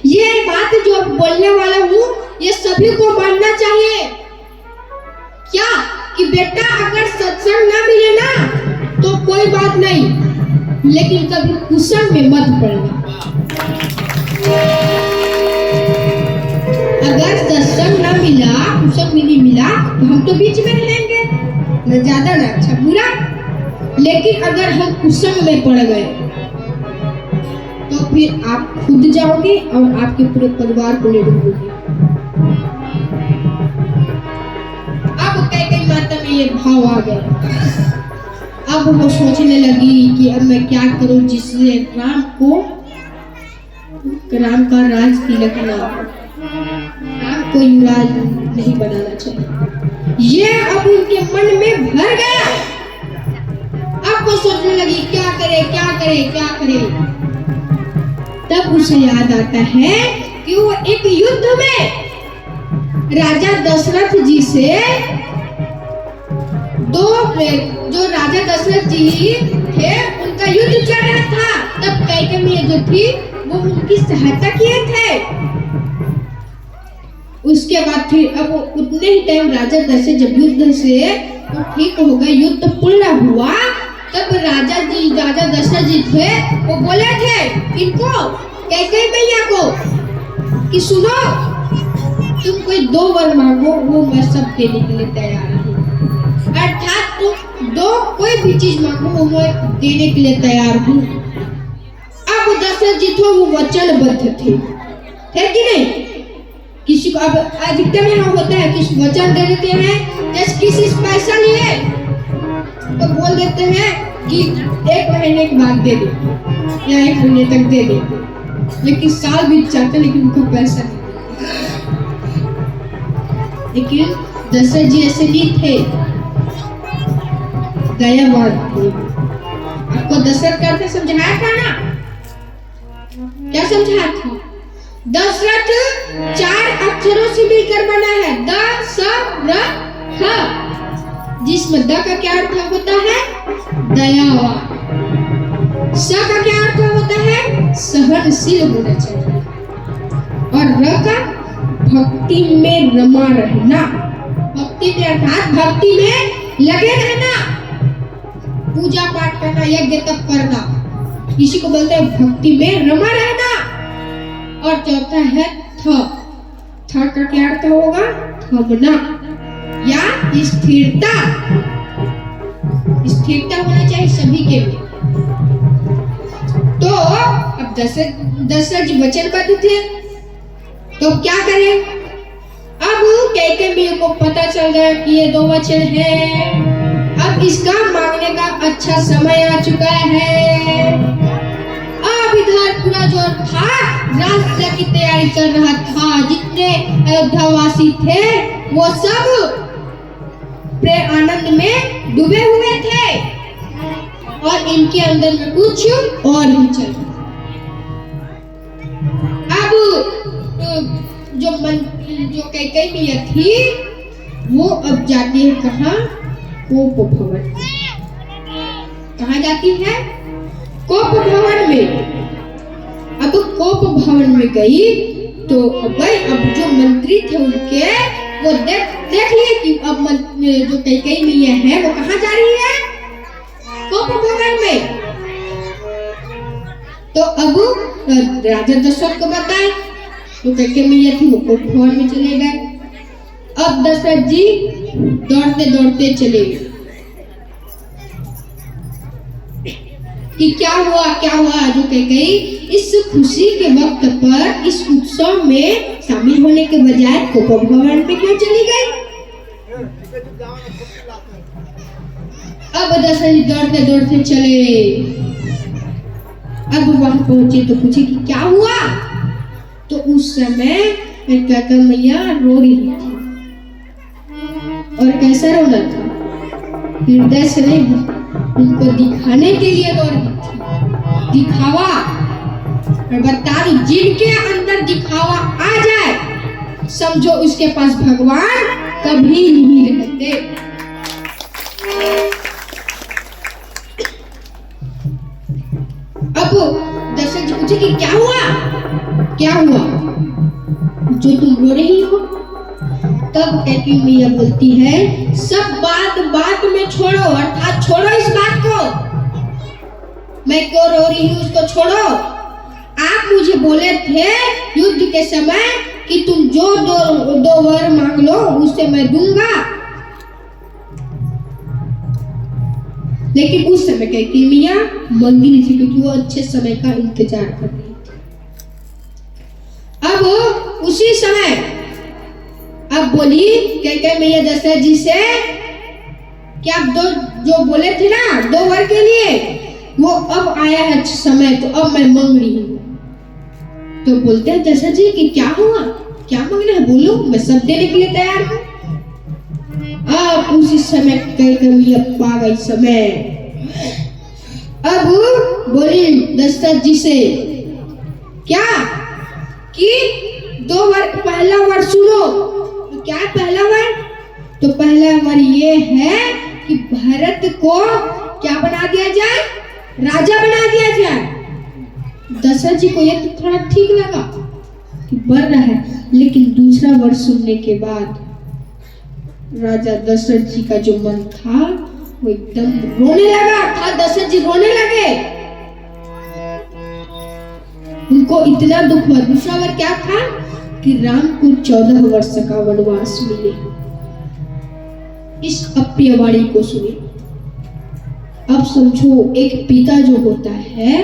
ये बात जो बोलने वाला हूँ ये सभी को मानना चाहिए। क्या कि बेटा अगर सत्संग ना मिले ना तो कोई बात नहीं, लेकिन कभी कुसंग में मत पड़ना। अगर सत्संग ना मिला, कुसंग में नहीं मिला, तो हम तो बीच में रहेंगे, न ज्यादा न अच्छा बुरा। लेकिन अगर हम कुसंग में पड़ गए तो फिर आप खुद जाओगे और आपके पूरे परिवार को ले डूबोगे। अब कैकेयी माता में ये भाव आ गया। अब वो सोचने लगी कि अब मैं क्या करूं जिससे राम का राज तिलक ना हो, राम को युवराज नहीं बनाना चाहिए। ये अब उनके मन में भर गया। अब वो सोचने लगी क्या करे क्या करे क्या करे। तब उसे याद आता है कि वो एक युद्ध में राजा दशरथ जी से जो राजा दशरथ जी थे उनका युद्ध चल रहा था। तब कैकेयी मैया जो थी वो उनकी सहायता किए थे। उसके बाद फिर अब उतने ही टाइम राजा दशरथ जब युद्ध से तो ठीक हो गए, युद्ध पूर्ण हुआ, तब राजा दशरथ जी थे वो बोले थे इनको कैकेयी मैया को कि सुनो, तुम कोई 2 वर मांगो, वो मैं सब देने के लिए तैयार हूँ। अर्थात तुम कोई भी चीज मांगो वो मैं देने के लिए तैयार हूँ। अब दशरथ जी थे वो वचनबद्ध थे कि नहीं? किसी को अब अधिकतर यहाँ होता है कि वचन दे देते हैं, जैसे किसी से पैसा लिए तो बोल देते हैं कि 1 महीने के बाद दे दे या 1 महीने तक दे दे, लेकिन साल बीत जाता लेकिन उनको पैसा नहीं देते। लेकिन दशरथ जी ऐसे नहीं थे, दयावान थे। आपको दशरथ का अर्थ समझाया था ना? क्या समझाया था? दशरथ 4 अक्षरों से मिलकर बना है, द-स-र-थ, जिसमें द का क्या अर्थ होता है? दयावान। स का क्या अर्थ होता है? सहनशील होना चाहिए। और र का भक्ति में रमा रहना, भक्ति में अर्थात भक्ति में लगे रहना, पूजा पाठ करना, यज्ञ तप करना, इसी को बोलते हैं भक्ति में रमा रहना। और चौथा है थ, थ का क्या अर्थ होगा? थमना या स्थिरता, स्थिरता होना चाहिए सभी के में। तो अब दशरथ जी वचनबद्ध थे, तो क्या करें? अब कैकेयी को पता चल गया कि ये 2 वचन है, अब इसका मांगने का अच्छा समय आ चुका है। अब इधर पूरा जो था राष्ट्र की तैयारी कर रहा था, जितने अयोध्यावासी थे वो सब प्रेम आनंद में डूबे हुए थे और इनके अंदर में कुछ और ही चल रहा। अब जो कैकेयी मैया थी वो अब जाती है कहाँ? कोप भवन। कहाँ जाती है? कोप भवन में। अब कोप भवन में गई तो अब जो मंत्री थे उनके वो देख लिए कि अब जो कैकेयी मैया है वो कहाँ जा रही है? कोप भवन में। तो अब राजा दशरथ को बताए, तो कैकेयी मैया थी वो कोप भवन में चले गए। अब दशरथ जी दौड़ते दौड़ते चले गए कि क्या हुआ जो कैकेयी इस खुशी के वक्त पर इस उत्सव में शामिल होने के बजाय कोप भवन में क्यों चली गई? अब दशरथ जी दौड़ते दौड़ते चले। अब वहां पहुंचे तो पूछे कि क्या हुआ? तो उस समय कैकेयी मैया रो रही थी। और कैसा रोना था? हृदय से नहीं, उनको दिखाने के लिए रो रही थी। दिखावा, और बता दो जिनके अंदर दिखावा आ जाए समझो उसके पास भगवान कभी नहीं रहते। अब दशरथ जी पूछे कि क्या हुआ जो तुम रो रही हो? तब कैकेयी मैया बोलती है, सब बात में छोड़ो, अर्थात छोड़ो इस बात को, मैं क्यों रो रही हूँ उसको छोड़ो। आप मुझे बोले थे युद्ध के समय कि तुम जो दो वर मांग लो उससे मैं दूंगा, लेकिन उस समय कैकेयी मैया मांगी नहीं थी क्योंकि वो अच्छे समय का इंतजार कर रही थी। अब उसी समय अब बोली कैकेयी मैया दशरथ जी से कि आप जो बोले थे ना 2 वर के लिए वो अब आया है समय, तो अब मैं मांग रही हूँ। तो बोलते हैं दशरथ जी कि क्या हुआ, क्या मांगना है बोलो, मैं सब देने के लिए तैयार हूँ। अब उसी समय कैकेयी मैया पा गई समय। अब बोली दशरथ जी से क्या कि 2 वर, पहला वर सुनो। तो क्या पहला वर? तो पहला वर ये है कि भरत को क्या बना दिया जाए? राजा बना दिया जाए। दशरथ जी को ये तो थोड़ा ठीक लगा कि बढ़ रहा है, लेकिन दूसरा वर सुनने के बाद राजा दशरथ जी का जो मन था वो एकदम रोने लगा था। दशरथ जी रोने लगे, उनको इतना दुख हुआ। दूसरा वर क्या था कि राम को 14 वर्ष का वनवास मिले। इस अप्रियवाणी को सुने। अब समझो एक पिता जो होता है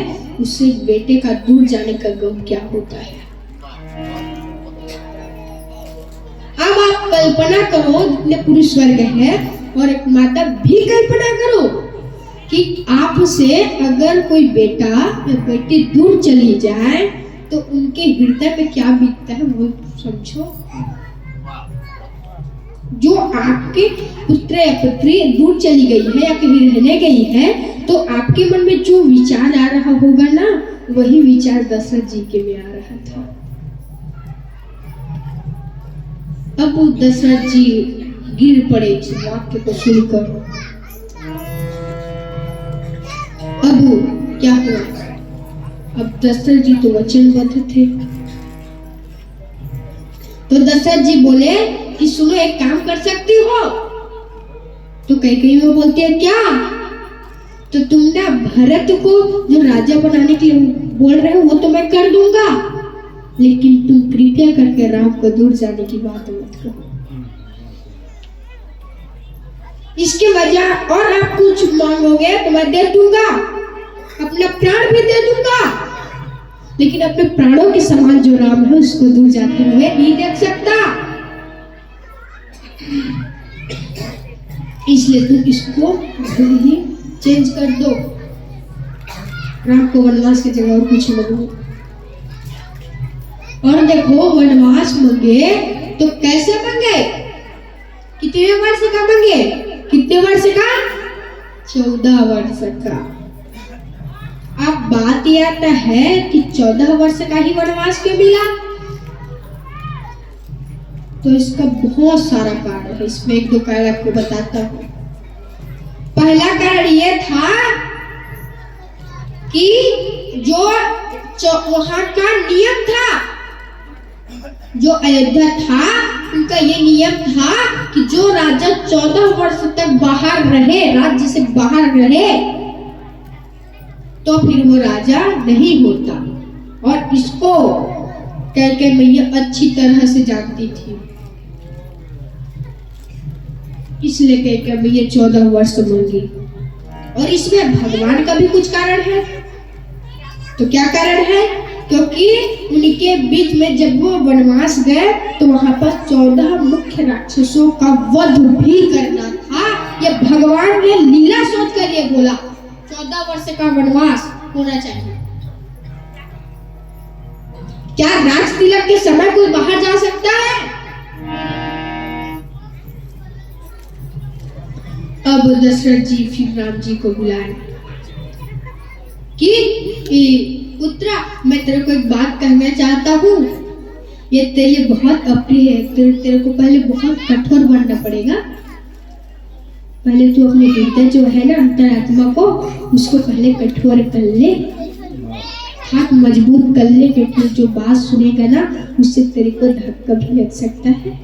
उससे बेटे का दूर जाने का गम क्या होता है। अब आप कल्पना करो, जितने पुरुष वर्ग है और एक माता भी कल्पना करो कि आपसे अगर कोई बेटा या बेटी दूर चली जाए तो उनके हृदय में क्या बीतता है वो समझो। जो आपके पुत्र या पुत्री दूर चली गई है या कहीं रहने गई है, तो आपके मन में जो विचार आ रहा होगा ना, वही विचार दशरथ जी के में आ रहा था। अब दशरथ जी गिर पड़े इस वाक्य को सुनकर। अब क्या हुआ? अब दशरथ जी तो वचनबद्ध थे, तो दशरथ जी बोले कि सुनो, एक काम कर सकती हो। तो कहीं वो बोलती है क्या? तो तुम ना भरत को जो राजा बनाने के लिए बोल रहे हो वो तो मैं कर दूंगा, लेकिन तुम कृपया करके राम को दूर जाने की बात मत करो। इसके वजह और आप कुछ मांगोगे तो मैं दे दूंगा, अपना प्राण भी दे दूंगा, लेकिन अपने प्राणों के समान जो राम है उसको दूर जाते हुए नहीं देख सकता। इसलिए तुम इसको ही चेंज कर दो, राम को वनवास की जगह और कुछ मांगो। और देखो, वनवास मांगे तो कैसे मांगे? कितने वर्ष का मांगे? कितने वर्ष का? 14 वर्ष का। अब बात यह आता है कि 14 वर्ष का ही वनवास क्यों मिला? तो इसका बहुत सारा कारण है, इसमें एक दो कारण आपको बताता हूँ। पहला कारण यह था कि जो वहां का नियम था, जो अयोध्या था, उनका ये नियम था कि जो राजा 14 वर्ष तक बाहर रहे, राज्य से बाहर रहे, तो फिर वो राजा नहीं होता। और इसको कैकेयी मैया अच्छी तरह से जानती थी, इसलिए कैकेयी मैया 14 वर्ष मांगी। और इसमें भगवान का भी कुछ कारण है। तो क्या कारण है? क्योंकि उनके बीच में जब वो वनवास गए तो वहां पर 14 मुख्य राक्षसों का वध भी करना था। ये भगवान ने लीला सोच कर ये बोला 14 वर्ष का वनवास होना चाहिए। क्या राज तिलक के समय कोई बाहर जा सकता है? अब दशरथ जी फिर राम जी को बुलाए कि पुत्रा, मैं तेरे को एक बात कहना चाहता हूँ, ये तेरे लिए बहुत अप्रिय है। तेरे को पहले बहुत कठोर बनना पड़ेगा। पहले तू अपने हृदय जो है ना, अंतरात्मा को, उसको पहले कठोर कर ले, हाथ मजबूत कर ले, क्योंकि जो बात सुनेगा ना उससे तेरे को धक्का भी लग सकता है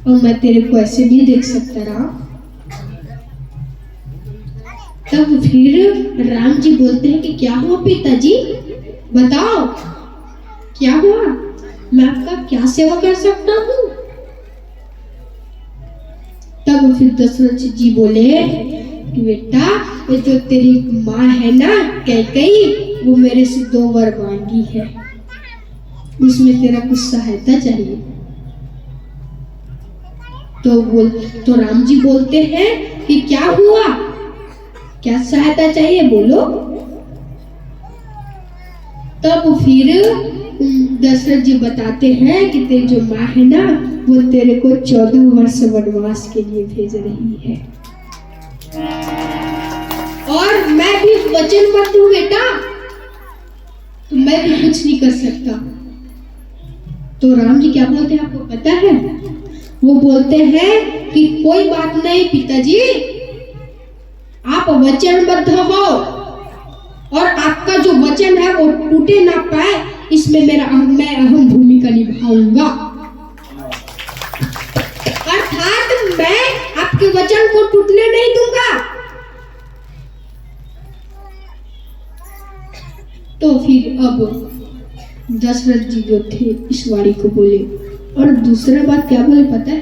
और मैं तेरे को ऐसे नहीं देख सकता राम। तब फिर राम जी बोलते हैं कि क्या हुआ पिताजी, बताओ क्या हुआ, मैं आपका क्या सेवा कर सकता हूँ? तब फिर दशरथ जी बोले कि बेटा, ये जो तेरी माँ है ना कैकेयी, वो मेरे से 2 वर मांगी है, उसमें तेरा कुछ सहायता चाहिए। तो राम जी बोलते हैं कि क्या हुआ, क्या सहायता चाहिए, बोलो। तब फिर दशरथ जी बताते हैं कि तेरी जो माँ है ना, वो तेरे को 14 वर्ष वनवास के लिए भेज रही है और मैं भी वचनबद्ध हूँ बेटा, तो मैं भी कुछ नहीं कर सकता। तो राम जी क्या बोलते हैं आपको पता है? वो बोलते हैं कि कोई बात नहीं पिताजी, आप वचनबद्ध हो और आपका जो वचन है वो टूटे ना पाए, इसमें मैं अहम भूमिका निभाऊंगा। अर्थात मैं आपके वचन को टूटने नहीं दूंगा। तो फिर अब दशरथ जी जो थे इस वाणी को बोले। और दूसरा बात क्या बोले पता है?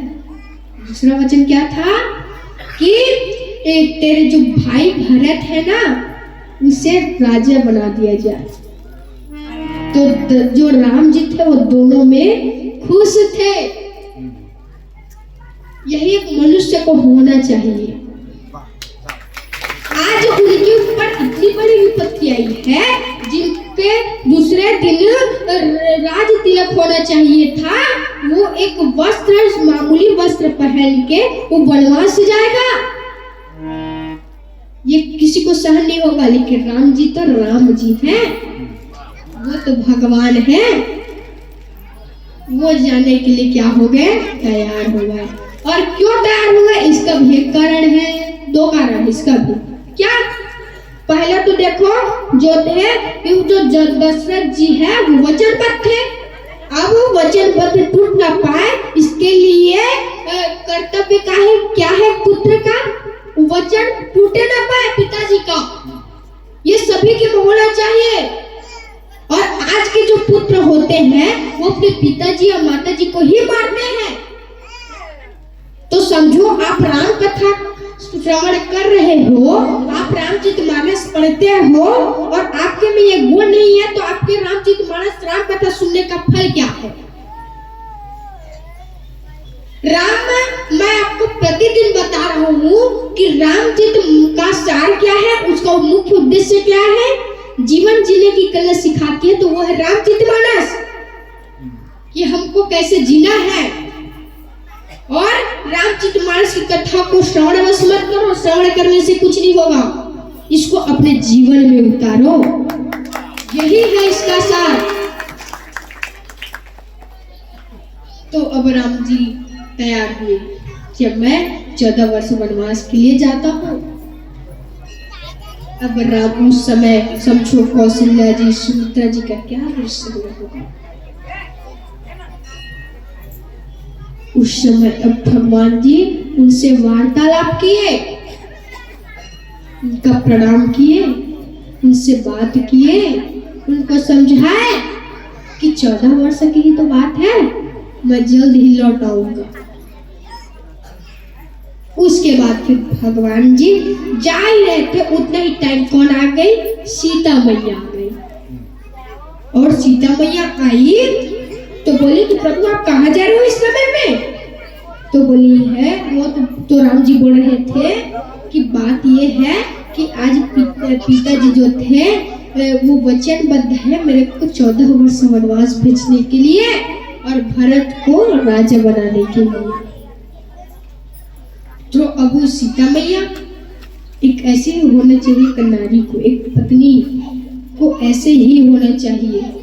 दूसरा वचन क्या था कि तेरे जो भाई भरत है ना, उसे राजा बना दिया जाए। तो जो राम जी थे वो दोनों में खुश थे। यही एक मनुष्य को होना चाहिए। आज उनके ऊपर इतनी बड़ी विपत्ति आई है, जिनके दूसरे दिन राज तिलक होना चाहिए था, वो एक वस्त्र, मामूली वस्त्र पहन के वो वनवास जाएगा। ये किसी को सहन नहीं होगा। लेकिन राम जी तो राम जी हैं, वो तो भगवान हैं। वो जाने के लिए क्या हो गए, तैयार हो गए। और क्यों तैयार हो गए, इसका भी एक कारण है, दो कारण है इसका भी। क्या? पहले तो देखो जो थे कि जो दशरथ जी है वो वचनबद्ध थे। अब वो वचनबद्ध टूट ना पाए, इसके लिए कर्तव्य का है, क्या है, पुत्र का वचन टूटे ना पाए पिताजी का, ये सभी के होना चाहिए। और आज के जो पुत्र होते हैं वो अपने पिताजी और माताजी को ही मारते हैं। तो समझो आप राम कथा श्रवण कर रहे हो, आप रामचरितमानस पढ़ते हो और आपके में ये गुण नहीं है, तो आपके रामचरितमानस राम कथा सुनने का फल क्या है? मैं आपको प्रतिदिन बता रहा हूँ कि रामचरित का सार क्या है, उसका मुख्य उद्देश्य क्या है, जीवन जीने की कला सिखाती है, तो वो है रामचरितमानस, कि हमको कैसे जीना है। और रामचरितमानस की कथा को श्रवण बस मत करो, श्रवण करने से कुछ नहीं होगा, इसको अपने जीवन में उतारो, यही है इसका सार। तो अब राम जी तैयार हुए, जब मैं 14 वर्ष वनवास के लिए जाता हूँ। अब राम उस समय समझो कौशल्या जी, सुमित्रा जी का क्या दृश्य होगा उस समय। अब भगवान जी उनसे वार्तालाप किए, उनका प्रणाम किए, उनसे बात किए, उनको समझाए कि 14 वर्ष की ही तो बात है, मैं जल्द ही लौट आऊंगा। उसके बाद फिर भगवान जी जा ही रहे थे, उतना ही टाइम कौन आ गई, सीता मैया आ गई। और सीता मैया आई तो बोली कि प्रभु आप कहाँ जा रहे हो इस समय में? तो बोली है वो तो राम जी बोल रहे थे कि बात ये है कि आज पिताजी जो थे वो वचनबद्ध है मेरे को 14 वर्ष वनवास भेजने के लिए और भरत को राजा बनाने के लिए। तो अब सीता मैया एक ऐसे ही होना चाहिए, एक नारी को, एक पत्नी को ऐसे ही होना चाहिए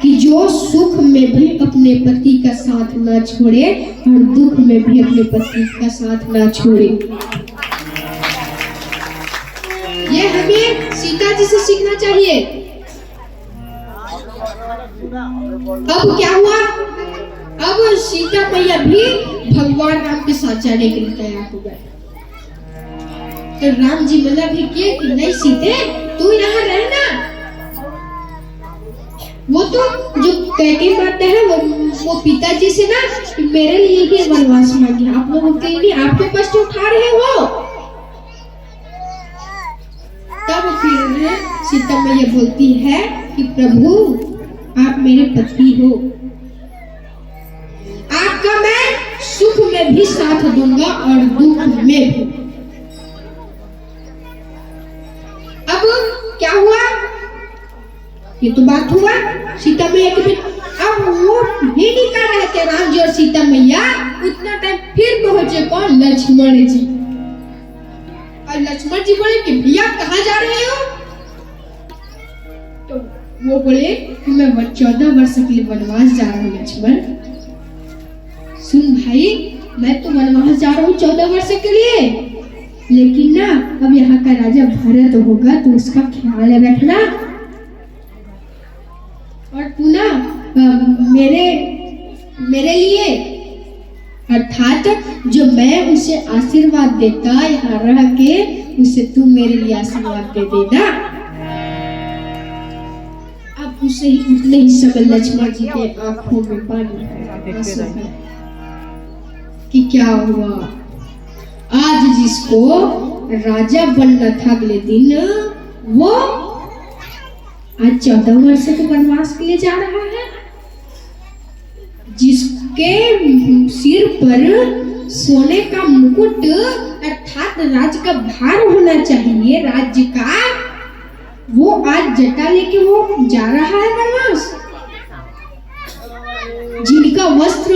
कि जो सुख में भी अपने पति का साथ ना छोड़े और दुख में भी अपने पति का साथ ना छोड़े। ये हमें सीता जी से सीखना चाहिए। अब क्या हुआ, अब सीता मैया भी भगवान राम के साथ जाने के लिए तैयार हो गए। तो राम जी मना भी किए कि नहीं सीते तू यहाँ रहना। वो तो जो कैके मारते हैं वो पिताजी से ना मेरे लिए ही वनवास मांगे, आप लोगों के लिए, आपके कष्ट उठा रहे हो। तब फिर सीता मैया बोलती है कि प्रभु आप मेरे पति हो, आपका मैं सुख में भी साथ दूंगा और दुख में भी। अब क्या हुआ, ये तो बात हुआ सीता मैया के। अब वो भी नहीं कर रहे थे राम जी और सीता मैया, उतना टाइम फिर पहुंचे कौन, लक्ष्मण जी। और लक्ष्मण जी बोले कि भैया कहाँ जा रहे हो? तो वो बोले कि मैं 14 वर्ष के लिए वनवास जा रहा हूँ। लक्ष्मण सुन भाई, मैं तो वनवास जा रहा हूँ 14 वर्ष के लिए, लेकिन ना अब यहाँ का राजा भरत होगा तो उसका ख्याल रखना, और तू ना मेरे लिए अर्थात जो मैं उसे आशीर्वाद देता यहाँ रह के, उसे तू मेरे लिए आशीर्वाद दे देना। अब उसे ही उतने ही समय लक्ष्मण जी के आंखों में पानी कि क्या हुआ, आज जिसको राजा बनना था अगले दिन, वो आज 14 वर्ष के वनवास के लिए जा रहा है। जिसके सिर पर सोने का मुकुट अर्थात राज का भार होना चाहिए राज्य का, वो आज जटा लेके वो जा रहा है वनवास। जिनका वस्त्र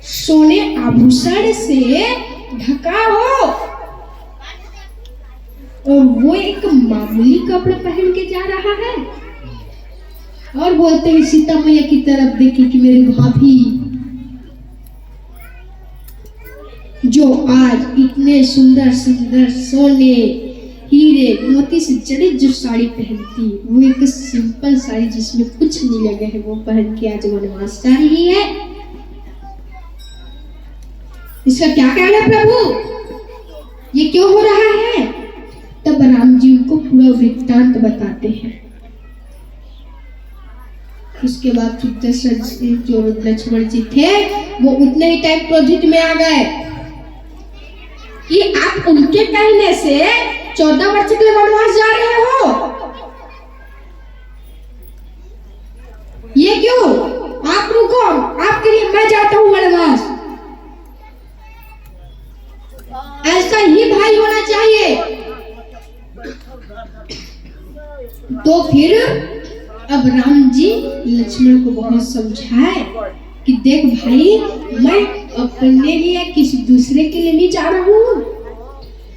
सोने आभूषण से ढका हो और वो एक मामूली कपड़े पहन के जा रहा है और बोलते हैं सीता मैया की तरफ देखी कि मेरी भाभी जो आज इतने सुंदर सुंदर सोने हीरे मोती से जड़े जो साड़ी पहनती, वो एक सिंपल साड़ी जिसमें कुछ नहीं लगे है, वो पहन के आज वनवास जा रही है। इसका क्या कहना है प्रभु, ये क्यों हो रहा है? तब राम जी उनको पूरा वृत्तांत बताते हैं। उसके बाद दशरथ जी जो लक्ष्मण जी थे वो उतने ही टाइम क्रोधित में आ गए कि आप उनके कहने से 14 वर्ष के लिए वनवास जा रहे हो, ये क्यों? आप रुको, आपके लिए मैं जाता हूं वनवास। ऐसा ही भाई होना चाहिए। तो फिर अब राम जी लक्ष्मण को बहुत समझाए कि देख भाई, मैं अपने लिए किसी दूसरे के लिए नहीं जा रहा हूँ,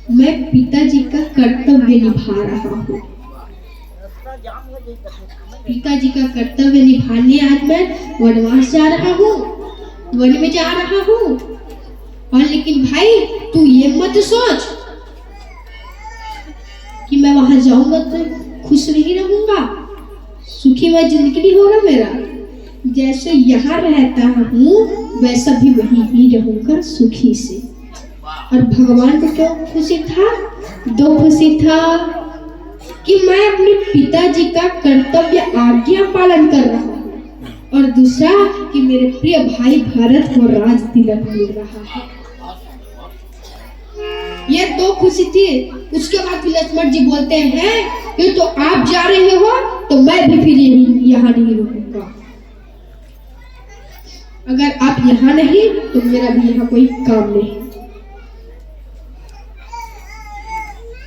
मैं पिताजी का कर्तव्य निभा रहा हूँ। पिताजी का कर्तव्य निभाने आज मैं वनवास जा रहा हूँ, वन में जा रहा हूँ। और लेकिन भाई तू ये मत सोच कि मैं वहां जाऊंगा तो खुश नहीं रहूंगा, सुखी वह जिंदगी नहीं होगा मेरा। जैसे यहाँ रहता हूँ वैसा भी वहीं ही रहूंगा सुखी से। और भगवान को क्यों खुशी था? दो खुशी था कि मैं अपने पिताजी का कर्तव्य आज्ञा पालन कर रहा हूँ, और दूसरा कि मेरे प्रिय भाई भरत को राज तिलक मिल रहा है। ये दो खुशी थी। उसके बाद फिर लक्ष्मण जी बोलते हैं कि तो आप जा रहे हो तो मैं भी फिर यहाँ नहीं रुकूंगा। अगर आप यहाँ नहीं तो मेरा भी यहाँ कोई काम नहीं।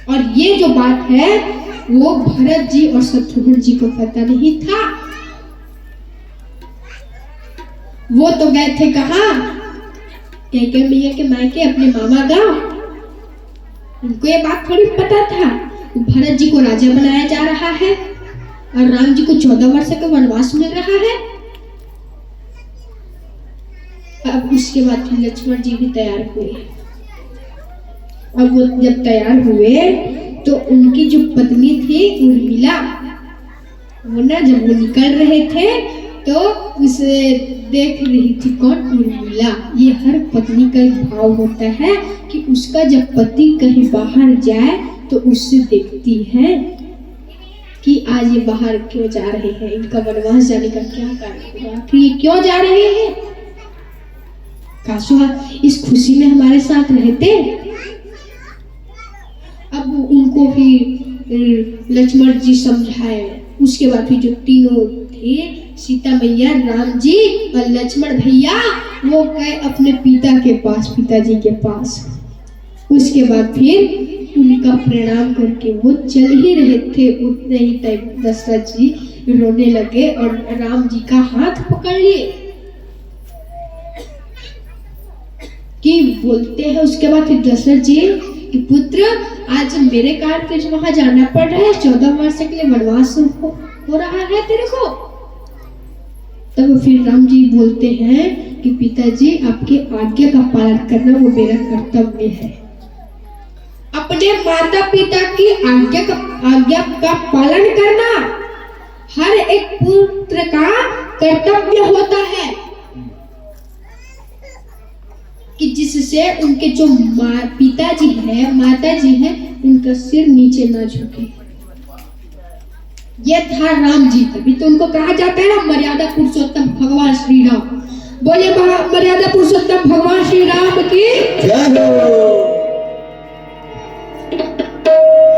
और ये जो बात है वो भरत जी और शत्रुघ्न जी को पता नहीं था। वो तो गए थे कहाँ? कैकेयी मैया के मायके, अपने मामा गांव। उनको ये बात थोड़ी पता था भरत जी को राजा बनाया जा रहा है और राम जी को 14 वर्ष का वनवास मिल रहा है। अब उसके बाद फिर लक्ष्मण जी भी तैयार हुए। अब वो जब तैयार हुए तो उनकी जो पत्नी थी उर्मिला, वो ना जब वो निकल रहे थे तो उसे देख रही थी। कौन? उर्मिला। ये हर पत्नी का एक भाव होता है कि उसका जब पति कहीं बाहर जाए तो उससे देखती है कि आज ये बाहर क्यों जा रहे हैं, इनका वनवास जाने का क्या कारण हुआ, फिर ये क्यों जा रहे हैं, काश इस खुशी में हमारे साथ रहते। अब उनको फिर लक्ष्मण जी समझाए। उसके बाद फिर जो तीनों थे, सीता मैया, राम जी और लक्ष्मण भैया, वो गए अपने पिता के पास, पिताजी के पास। उसके बाद फिर उनका प्रणाम करके वो चल ही रहे थे। उतने ही टाइम दशरथ जी रोने लगे और राम जी का हाथ पकड़ लिए कि बोलते हैं। उसके बाद फिर दशरथ जी कि पुत्र, आज मेरे कारण तुझे वहां जाना पड़ रहा है, 14 वर्ष के लिए वनवास हो रहा है तेरे को। तब फिर राम जी बोलते हैं कि पिताजी, आपके आज्ञा का पालन करना वो मेरा कर्तव्य है। अपने माता पिता की आज्ञा का पालन करना हर एक पुत्र का कर्तव्य होता है, कि जिससे उनके जो पिताजी है, माताजी है, उनका सिर नीचे ना झुके। ये था राम जी। तभी तो उनको कहा जाता है ना मर्यादा पुरुषोत्तम भगवान श्री राम। बोले मर्यादा पुरुषोत्तम भगवान श्री राम की जय हो।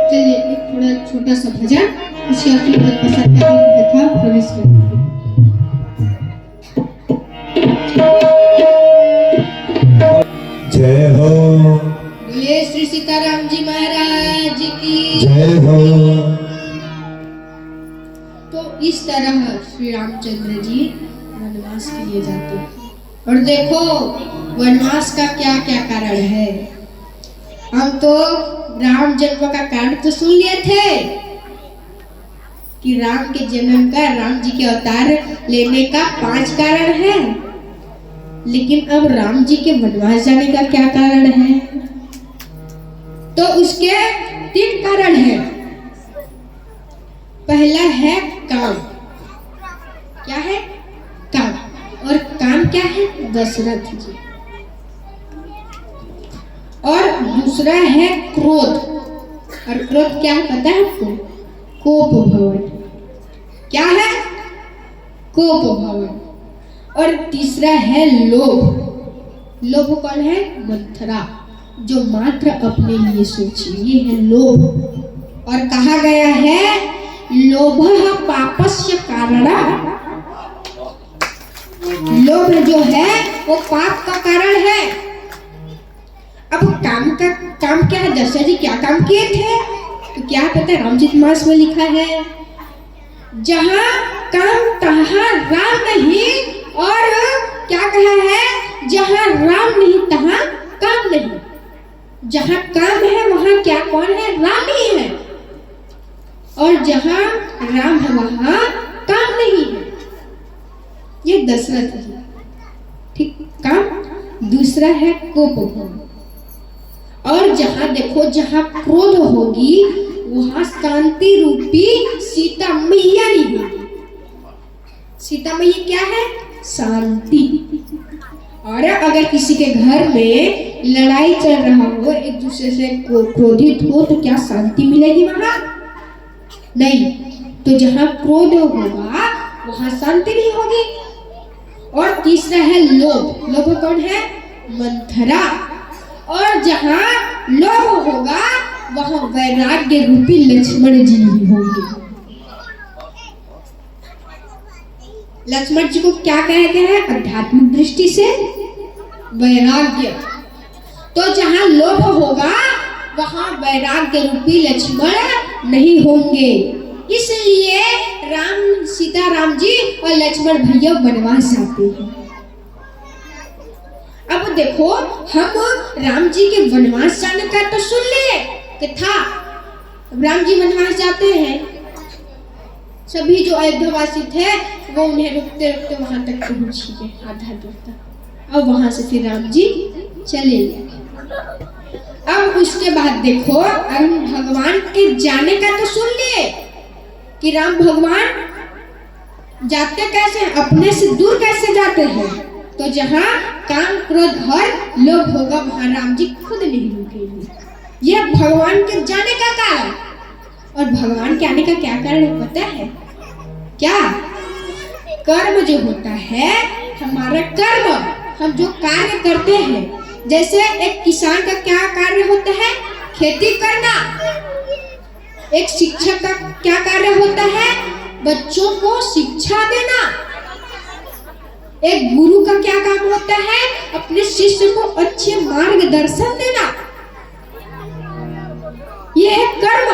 चलिए एक थोड़ा छोटा सा भजन, उसके बाद कथा प्रवेश करेंगे। जय हो, बोलिए श्री सीताराम जी महाराज की जय हो। तो इस तरह श्री रामचंद्र जी वनवास के लिए जाते हैं। और देखो वनवास का क्या क्या कारण है। हम तो राम जन्म का कारण तो सुन लिए थे कि राम के जन्म का, राम जी के अवतार लेने का 5 कारण है। लेकिन अब राम जी के वनवास जाने का क्या कारण है? तो उसके 3 कारण है। पहला है काम। क्या है? काम। और काम क्या है? दशरथ जी। और दूसरा है क्रोध। और क्रोध क्या है पता है आपको? कोप भवन। क्या है? कोप भवन। और तीसरा है लोभ। लोभ कौन है? मंथरा, जो मात्र अपने लिए सोचे, ये है लोभ। और कहा गया है लोभः पापस्य कारणः। लोभ जो है वो पाप का कारण है। अब काम क्या है? दशरथ जी क्या काम किए थे? तो क्या पता है? रामचरितमानस में लिखा है जहां काम तहां राम नहीं, और क्या कहा है? जहां राम नहीं तहां काम नहीं। जहां काम है वहां क्या कौन है? राम ही है। और जहां राम है वहां काम नहीं है। ये दशरथ जी। ठीक काम। दूसरा है कोप भवन। और जहां देखो, जहां क्रोध होगी वहां शांति रूपी सीता मैया नहीं होगी। सीता मैया क्या है? शांति। और अगर किसी के घर में लड़ाई चल रहा हो, एक दूसरे से क्रोधित हो, तो क्या शांति मिलेगी वहां? नहीं। तो जहां क्रोध होगा वहां शांति नहीं होगी। और तीसरा है लोभ। लोभ कौन है? मंथरा। और जहां लोभ होगा वहां वैराग्य रूपी लक्ष्मण जी भी होंगे। लक्ष्मण जी को क्या कहते हैं? आध्यात्मिक दृष्टि से वैराग्य। तो जहां लोभ होगा वहां वैराग्य रूपी लक्ष्मण नहीं होंगे। इसलिए सीता राम जी और लक्ष्मण भैया वनवास जाते हैं। अब देखो, हम राम जी के वनवास जाने का तो सुन लिए कि था। राम जी वनवास जाते हैं, सभी जो अयोध्यावासी थे वो उन्हें रुकते रुकते वहां तक पहुंच गए, आधा दूर तक। अब वहां से फिर राम जी चले गए। अब उसके बाद देखो, हम भगवान के जाने का तो सुन लिए कि राम भगवान जाते कैसे हैं? अपने से दूर कैसे जाते हैं? तो जहां काम क्रोध और लोभ होगा वहां राम जी खुद नहीं रुकेंगे। यह भगवान के जाने का कारण। और भगवान के आने का क्या कारण है पता है क्या? कर्म जो होता है, हमारा कर्म, हम जो कार्य करते हैं। जैसे एक किसान का क्या कार्य होता है? खेती करना। एक शिक्षक का क्या कार्य होता है? बच्चों को शिक्षा देना। एक गुरु का क्या काम होता है? अपने शिष्य को अच्छे मार्गदर्शन देना। यह है कर्म।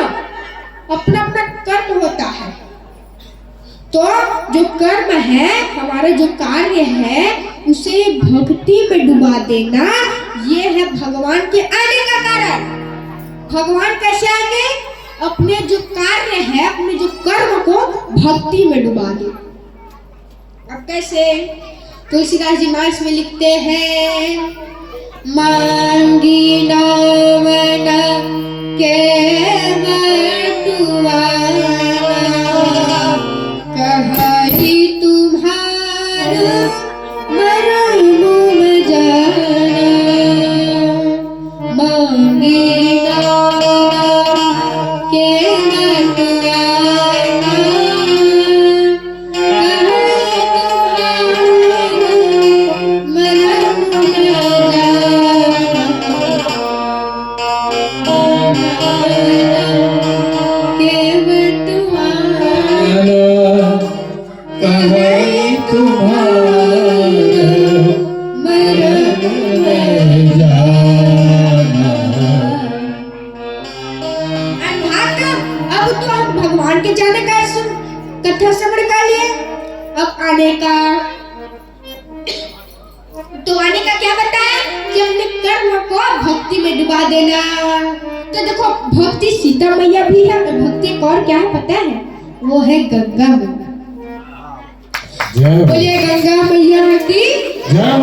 अपना अपना कर्म होता है। तो जो कर्म है, हमारा जो कार्य है, उसे भक्ति में डुबा देना, ये है भगवान के आने का कारण। भगवान कैसे आएंगे? अपने जो कार्य है, अपने जो कर्म को भक्ति में डुबा दे। अब कैसे? तुलसीदास जी मानस में लिखते हैं, मांगी नावन के कही तुम्हारा मरम जाना। मांगी नावन के तुम्हारा आने का। तो आने का क्या बताया कि अपने कर्म को भक्ति में डुबा देना। तो देखो भक्ति सीता मैया भी है और भक्ति एक और क्या है पता है, वो है गंगा मैया। बोलिए गंगा मैया की। हम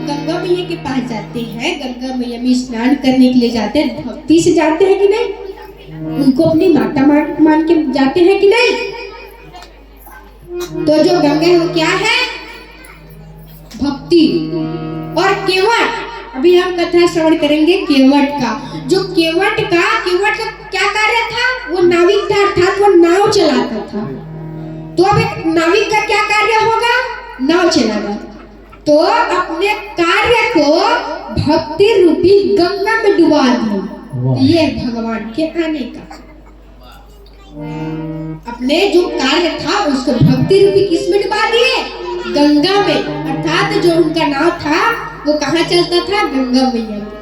गंगा मैया के पास जाते हैं, गंगा मैया में स्नान करने के लिए जाते हैं, भक्ति से जाते हैं कि नहीं? उनको अपनी माता मान के जाते हैं कि नहीं? तो जो गंगा है वो क्या है? भक्ति। और केवट, अभी हम कथा श्रवण करेंगे केवट का। जो केवट का क्या कार्य था? वो नाविक था, अर्थात वो नाव चलाता था। तो अब एक नाविक का क्या कार्य होगा? नाव चलाना। तो अपने कार्य को भक्ति रूपी गंगा में डुबा दिया। ये भगवान के आने का अपने जो कार्य था उसको भक्ति रूपी किस में डुबा दिए? गंगा में। अर्थात जो उनका नाव था वो कहाँ चलता था? गंगा मैया में।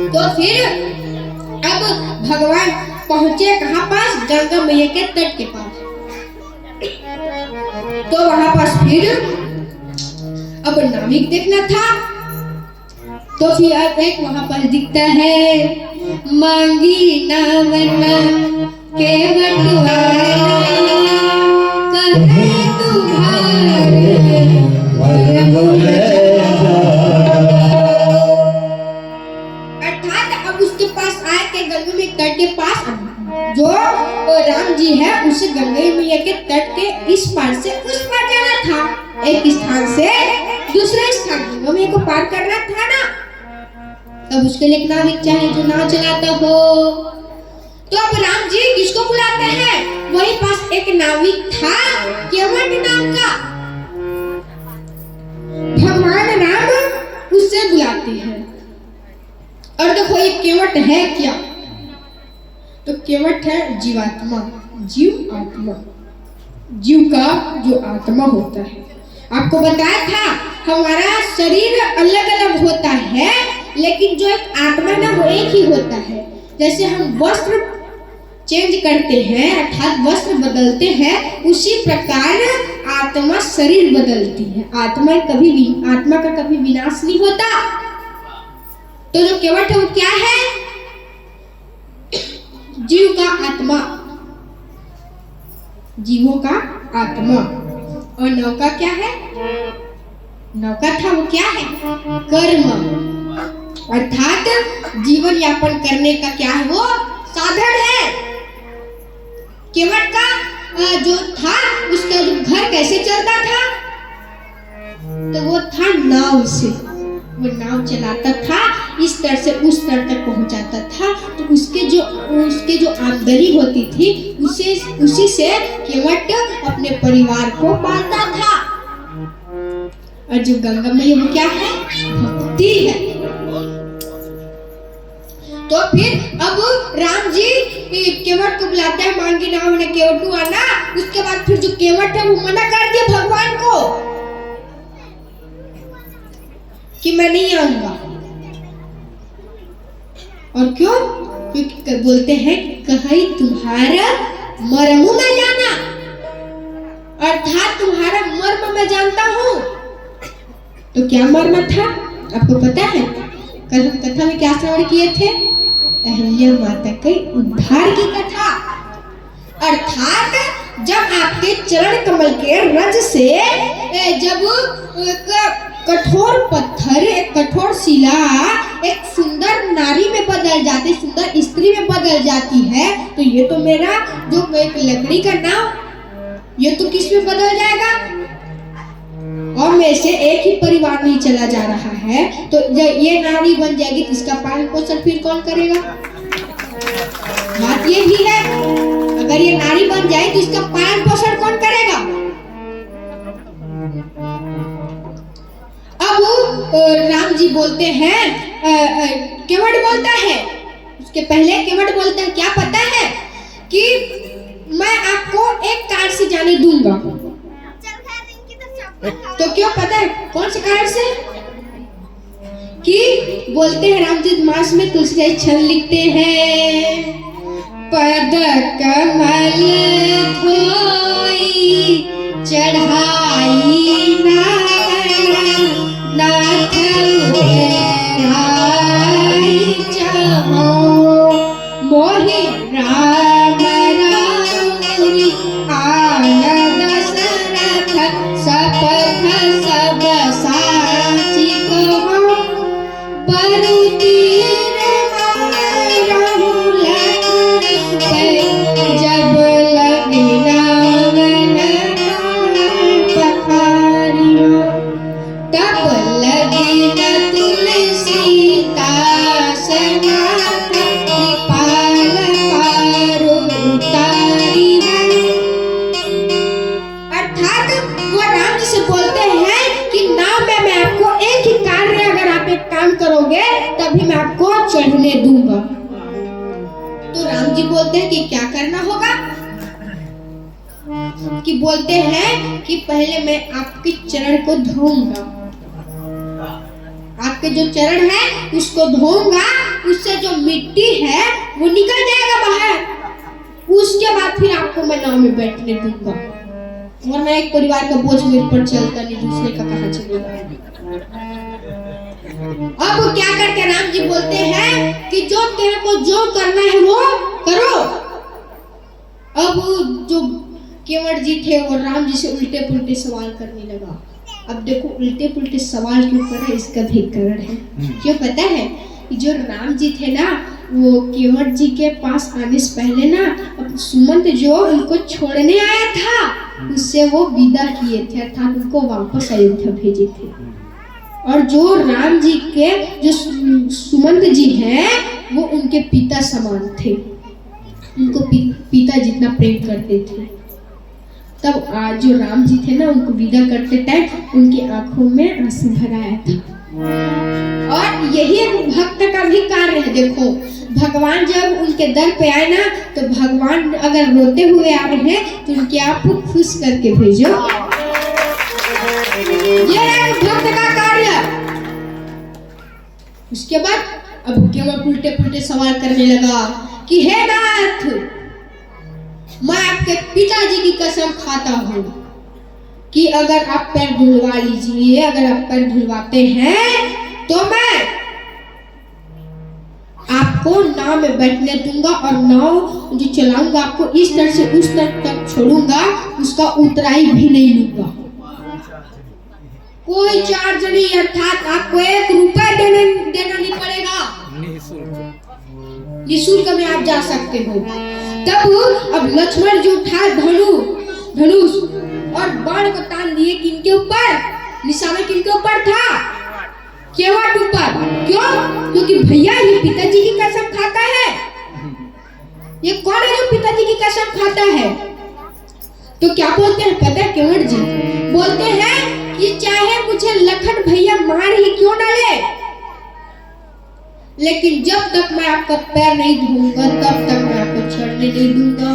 तो फिर अब भगवान पहुंचे कहाँ पास? गंगा मैया के तट के पास। तो वहां पास फिर अब नाविक देखना था। तो फिर अब एक वहां पर दिखता है, मांगी नावना के बटवारा कहे तुम्हारे अर्थात अब उसके पास आए के गंगा में तट के पास जो राम जी है उसे गंगा मैया के तट के इस पार से उस पार जाना था। एक स्थान से दूसरे स्थान गंगा मैया को पार करना था ना। तब उसके लिए एक नाविक चाहिए जो नाव चलाता हो। तो अब राम जी किसको बुलाते हैं? वही पास एक नाविक था केवट नाम का। भगवान राम उससे बुलाते हैं। और देखो ये केवट है क्या? तो केवट है जीवात्मा, जीव आत्मा। जीव का जो आत्मा होता है, आपको बताया था हमारा शरीर अलग अलग होता है लेकिन जो एक आत्मा ना वो एक ही होता है। जैसे हम वस्त्र चेंज करते हैं अर्थात वस्त्र बदलते हैं, उसी प्रकार आत्मा शरीर बदलती है। आत्मा का कभी विनाश नहीं होता। तो जो केवट है वो क्या है? जीव का आत्मा, जीवों का आत्मा। और नौका क्या है? नौका था वो क्या है? कर्म, अर्थात जीवन यापन करने का क्या है? वो साधन है। केवट का जो था उसका जो घर कैसे चलता था? तो वो था नाव से। वो नाव चलाता था, इस तरह से उस तरह तक पहुंचाता था। तो उसके जो आमदनी होती थी उसी से केवट अपने परिवार को पालता था। और जो गंगा मैया वो क्या है? भक्ति है। तो फिर अब राम जी केवट को बुलाते हैं, मांगी नाव ने केवटू आना। उसके बाद फिर जो केवट है वो मना कर दिया भगवान को कि मैं नहीं आऊंगा। और क्यों? क्योंकि बोलते हैं कहीं तुम्हारा मर्म में जाना, अर्थात तुम्हारा मर्म मैं जानता हूँ। तो क्या मर्म था आपको पता है? कल हम कथा में क्या श्रवण किए थे? अहिल्या माता के उद्धार की कथा। अर्थात जब आपके चरण कमल के रज से जब कठोर पत्थर, एक कठोर शिला एक सुंदर नारी में बदल जाती, सुंदर स्त्री में बदल जाती है, तो ये तो मेरा जो एक लकड़ी का नाव, ये तो किस में बदल जाएगा? और में से एक ही परिवार नहीं चला जा रहा है। तो ये नारी बन जाएगी तो इसका पालन पोषण फिर कौन करेगा? बात ये भी है, अगर ये नारी बन जाए तो इसका पालन पोषण कौन करेगा? अब राम जी बोलते हैं, केवट बोलता है, उसके पहले केवट बोलता है क्या पता है कि मैं आपको एक कार से जाने दूंगा। तो क्यों पता है कौन से कारण से? कि बोलते हैं रामचरित मानस में तुलसीदास छंद लिखते हैं, पद कमल धोई चढ़ाई नाथ उतराई जहो मोहि राम राउरी आनंद दशरथ सपथ सब साची कहो बरु तीर मारहु लखन जब लगी नावन पखारियो तब लगी न तुलसी दास नाथ कृपाल पारो उतारी है। अर्थात वो राम जी से बोलते हैं कि ना मैं आपको एक ही कार्य अगर आप एक काम करोगे तभी मैं आपको चढ़ने दूंगा। तो राम जी बोलते हैं कि क्या करना होगा, कि बोलते हैं कि पहले मैं आपके चरण को धोऊंगा, आपके जो चरण है उसको धोऊंगा, उससे जो मिट्टी है वो निकल जाएगा बाहर, उसके बाद फिर आपको मैं नाव में बैठने दूंगा, वरना एक परिवार का बोझ मेरे पर चलता नहीं, दूसरे का कहाँ चलेगा। अब वो क्या करते राम जी बोलते हैं कि जो तेरे को जो करना है वो करो। अब जो केवट जी थे वो राम जी से उल्टे पुल्टे सवाल करने लगा। अब देखो उल्टे पुल्टे सवाल क्यों कर रहे हैं, इसका भी कारण है। क्यों पता है, जो राम जी थे ना वो केवट जी के पास आने से पहले ना सुमंत जो उनको छोड़ने आया था उससे वो विदा किए थे, अर्थात उनको वापस अयोध्या भेजे थे। और जो राम जी के जो सुमंत जी हैं वो उनके पिता समान थे, उनको पिता जितना प्रेम करते थे। तब आज जो राम जी थे ना उनको विदा करते टाइम उनकी आंखों में आंसू भर आया था। और यही एक भक्त का भी कार्य है। देखो भगवान जब उनके दर पे आए ना तो भगवान अगर रोते हुए आ रहे हैं तो उनके आप को खुश करके भेजो, ये है भक्त का कार्य। उसके बाद अब केवल उल्टे पुल्टे सवाल करने लगा कि हे नाथ मैं आपके पिताजी की कसम खाता हूँ कि अगर आप पैर धुलवा लीजिए, अगर आप पैर धुलवाते हैं तो मैं आपको नाव में बैठने दूंगा और नाव जो चलाऊंगा आपको इस तरह से उस तरफ तक छोड़ूंगा, उसका उतराई भी नहीं लूंगा। कोई चार्ज नहीं, अर्थात आपको 1 रुपया देना नहीं पड़ेगा, निःशुल्क में आप जा सकते हो। तब अब लक्ष्मण जो उठा धनुष और बाण को तान दिए किनके ऊपर, निशाना किनके ऊपर था, केवट ऊपर। क्यों? क्योंकि भैया ये पिताजी की कसम खाता है। ये कौन है जो पिताजी की कसम खाता है? तो क्या बोलते हैं पता है केवट जी? बोलते हैं कि चाहे मुझे लखन भैया मार ही क्यों ना ले, लेकिन जब तक मैं आपका पैर नहीं धोऊंगा तब तक मैं आपको चढ़ने नहीं दूंगा।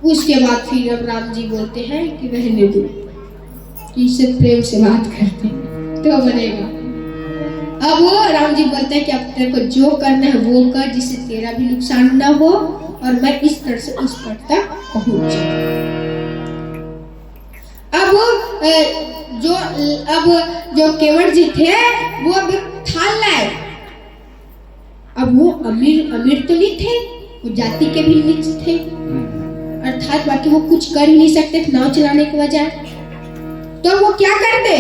उसके बाद फिर अब राम जी बोलते हैं कि रहने दो, इससे प्रेम से बात करते तो बनेगा। अब वो राम जी बोलते हैं कि अब तेरे को जो करना है वो कर, जिससे तेरा भी नुकसान ना हो और मैं इस तरह से उस पद तक पहुंच जाऊं। अब जो केवट जी थे वो अब थाल लाए। अब वो अमीर तो नहीं थे, वो जाति के भी नीच थे, अर्थात बाकी वो कुछ कर ही नहीं सकते थे नाव चलाने के बजाय। तो वो क्या करते,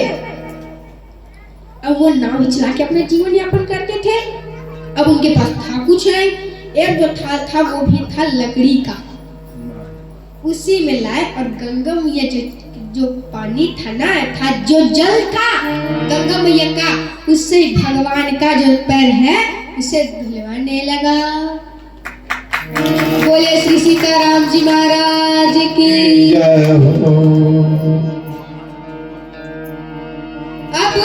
अब वो नाव चला के अपना जीवन यापन करते थे। अब उनके पास था कुछ नहीं, एक जो थाल था वो भी था लकड़ी का, उसी में लाए और गंगा मैया जो पानी था ना, था जो जल था गंगा मैया का, उससे भगवान का जो पैर है उसे धुलवाने लगा। बोले श्री सीताराम जी महाराज की। अब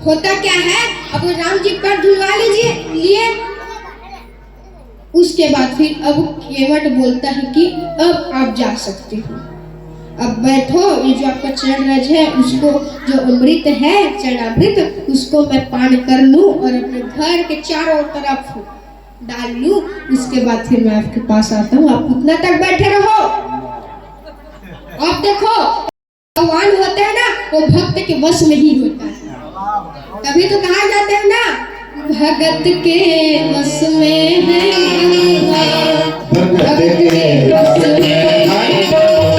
होता क्या है, अब राम जी पैर धुलवा लिए। उसके बाद फिर अब केवट बोलता है कि अब आप जा सकते हो। अब बैठो, ये जो आपका चरण रज है उसको, जो अमृत है चरणामृत, उसको मैं पान कर लूं और अपने घर के चारों तरफ डाल लूं। उसके बाद फिर मैं आपके पास आता हूँ, आप उतना तक बैठे रहो। आप देखो भगवान होते हैं ना, वो भक्त के वश में ही होता है। तभी तो कहा जाता है ना, भगत के वश में है भगवान, भगत के वश में है भगवान,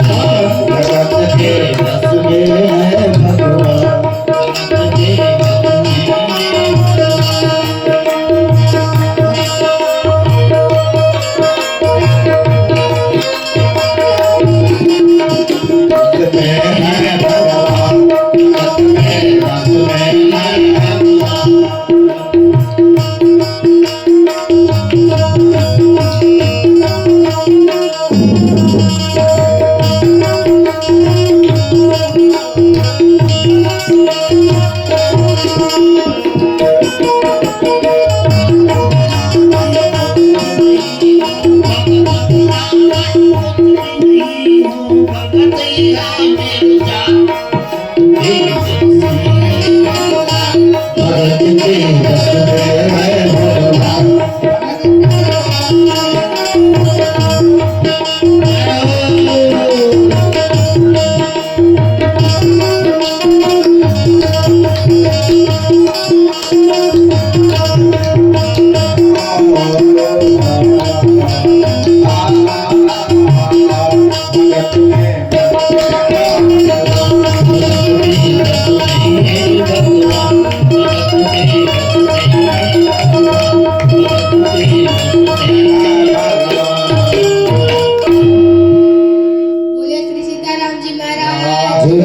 भगत के बस में है भगवान।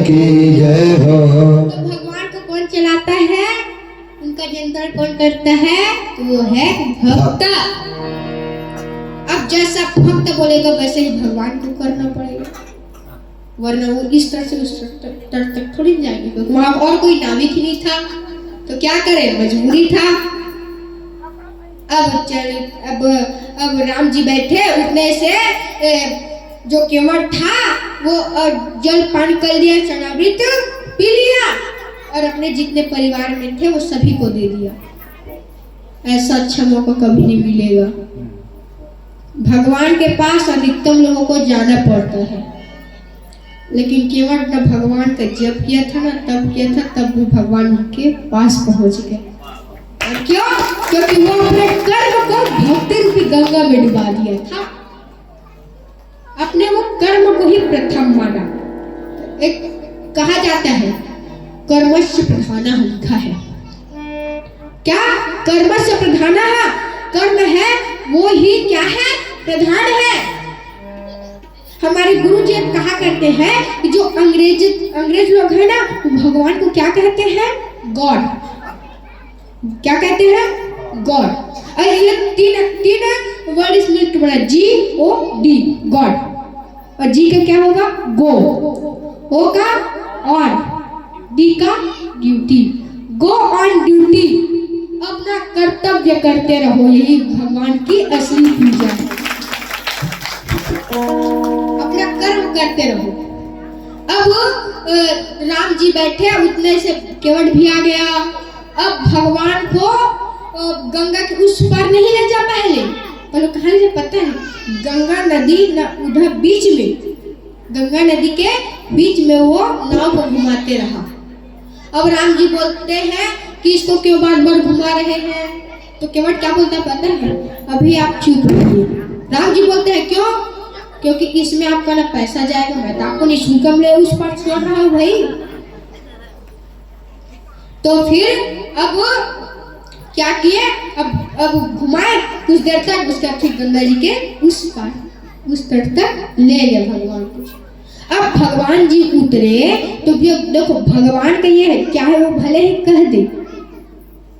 की जय हो। तो भगवान को कौन चलाता है, उनका नियंत्रण कौन करता है, तो वो है भक्त। अब जैसा भक्त बोलेगा वैसे ही भगवान को करना पड़ेगा, वरना वो इस तरह से उस तरह तक थोड़ी जाएंगे, क्योंकि वहां और कोई नाविक नहीं था तो क्या करे, मजबूरी था। अब राम जी बैठे, उठने से जो केवट था वो जल पान कर लिया, चरणामृत पी लिया और अपने जितने परिवार में थे वो सभी को दे दिया। ऐसा अच्छा मौका कभी नहीं मिलेगा। भगवान के पास अधिकतम लोगों को जाना पड़ता है, लेकिन केवट ने भगवान का जप किया था ना, तब किया था, तब वो भगवान के पास पहुंच गए। और क्यों? क्योंकि वो अपने कर्म को भक्ति रूपी गंगा में डुबा दिया था। अपने वो कर्म को ही प्रथम माना। एक कहा जाता है कर्मस्य प्रधानः लिखा है। क्या? कर्मस्य प्रधानः, कर्म है वो ही क्या है, प्रधान है। हमारे गुरु जी कहा करते हैं कि जो अंग्रेज लोग हैं ना, वो भगवान को क्या कहते हैं, गॉड। क्या कहते हैं, गॉड। और ये तीन वर्ड इसमें मिलकर बना G-O-D, गॉड। और जी का क्या होगा, गो, ओ का ऑन, डी का ड्यूटी। गो ऑन ड्यूटी, अपना कर्तव्य करते रहो, यही भगवान की असली पूजा है। अपना कर्म करते रहो। अब राम जी बैठे, उतने से केवट भी आ गया। अब भगवान को गंगा के उस पार नहीं ले जा पहले कहाँ से पता है, गंगा नदी न उधर बीच में, गंगा नदी के बीच में वो नाव को घुमाते रहा। अब राम जी बोलते हैं कि इसको क्यों बार बार घुमा रहे हैं, तो केवट क्या बोलता है पता है, अभी आप चुप रहिए। राम जी बोलते हैं क्यों, क्योंकि इसमें आपका ना पैसा जाएगा, मैं तो आपको निःशुल्क ले उस पार छोड़ रहा हूँ भाई। तो फिर अब क्या किए, अब घुमाए कुछ देर तक, उसके बाद फिर गंगा जी के उस पार उस तट तक ले गए भगवान को। अब भगवान जी उतरे तो देखो भगवान का ये है क्या है, वो भले ही कह दे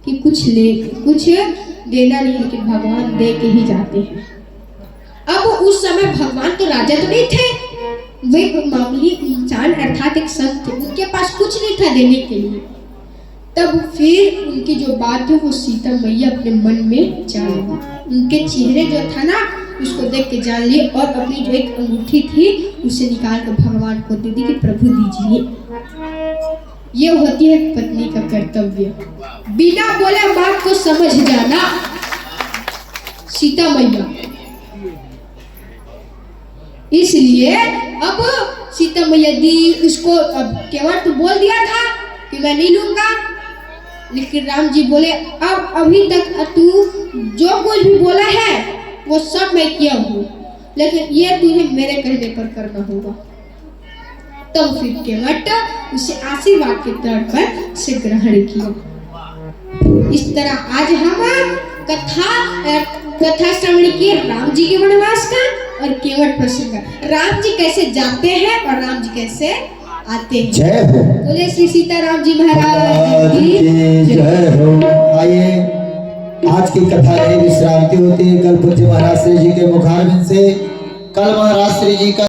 कि कुछ देना नहीं, लेकिन भगवान दे के ही जाते हैं। अब उस समय भगवान तो राजा तो नहीं थे, वे मामूली इंसान अर्थात एक संत थे, उनके पास कुछ नहीं था देने के लिए। तब फिर उनकी जो बात है वो सीता मैया अपने मन में जान गई। उनके चेहरे जो था ना उसको देख के जान लिए और अपनी जो एक अंगूठी थी उसे निकाल कर भगवान को दे दी कि प्रभु दीजिए। ये होती है पत्नी का कर्तव्य, बिना बोले बात को समझ जाना। सीता मैया इसलिए अब सीता मैया दी उसको। अब केवल तो बोल दिया था कि मैं नहीं लूंगा, लेकिन राम जी बोले अब अभी तक तू जो कुछ भी बोला है वो सब मैं किया हूँ, लेकिन ये तुझे मेरे कहने पर करना होगा। तब फिर केवट उसे आशीर्वाद के तौर पर से ग्रहण किया। इस तरह आज हम कथा श्रवण किए राम जी के वनवास का और केवट प्रसंग का। राम जी कैसे जाते हैं और राम जी कैसे आते हैं। जय हो। बोले श्री सीताराम जी महाराज की जय हो। आइए आज की कथा यही विश्रांति होती है। कल पूज्य महाराज श्री जी के मुखारबिंद से कल महाराज श्री जी का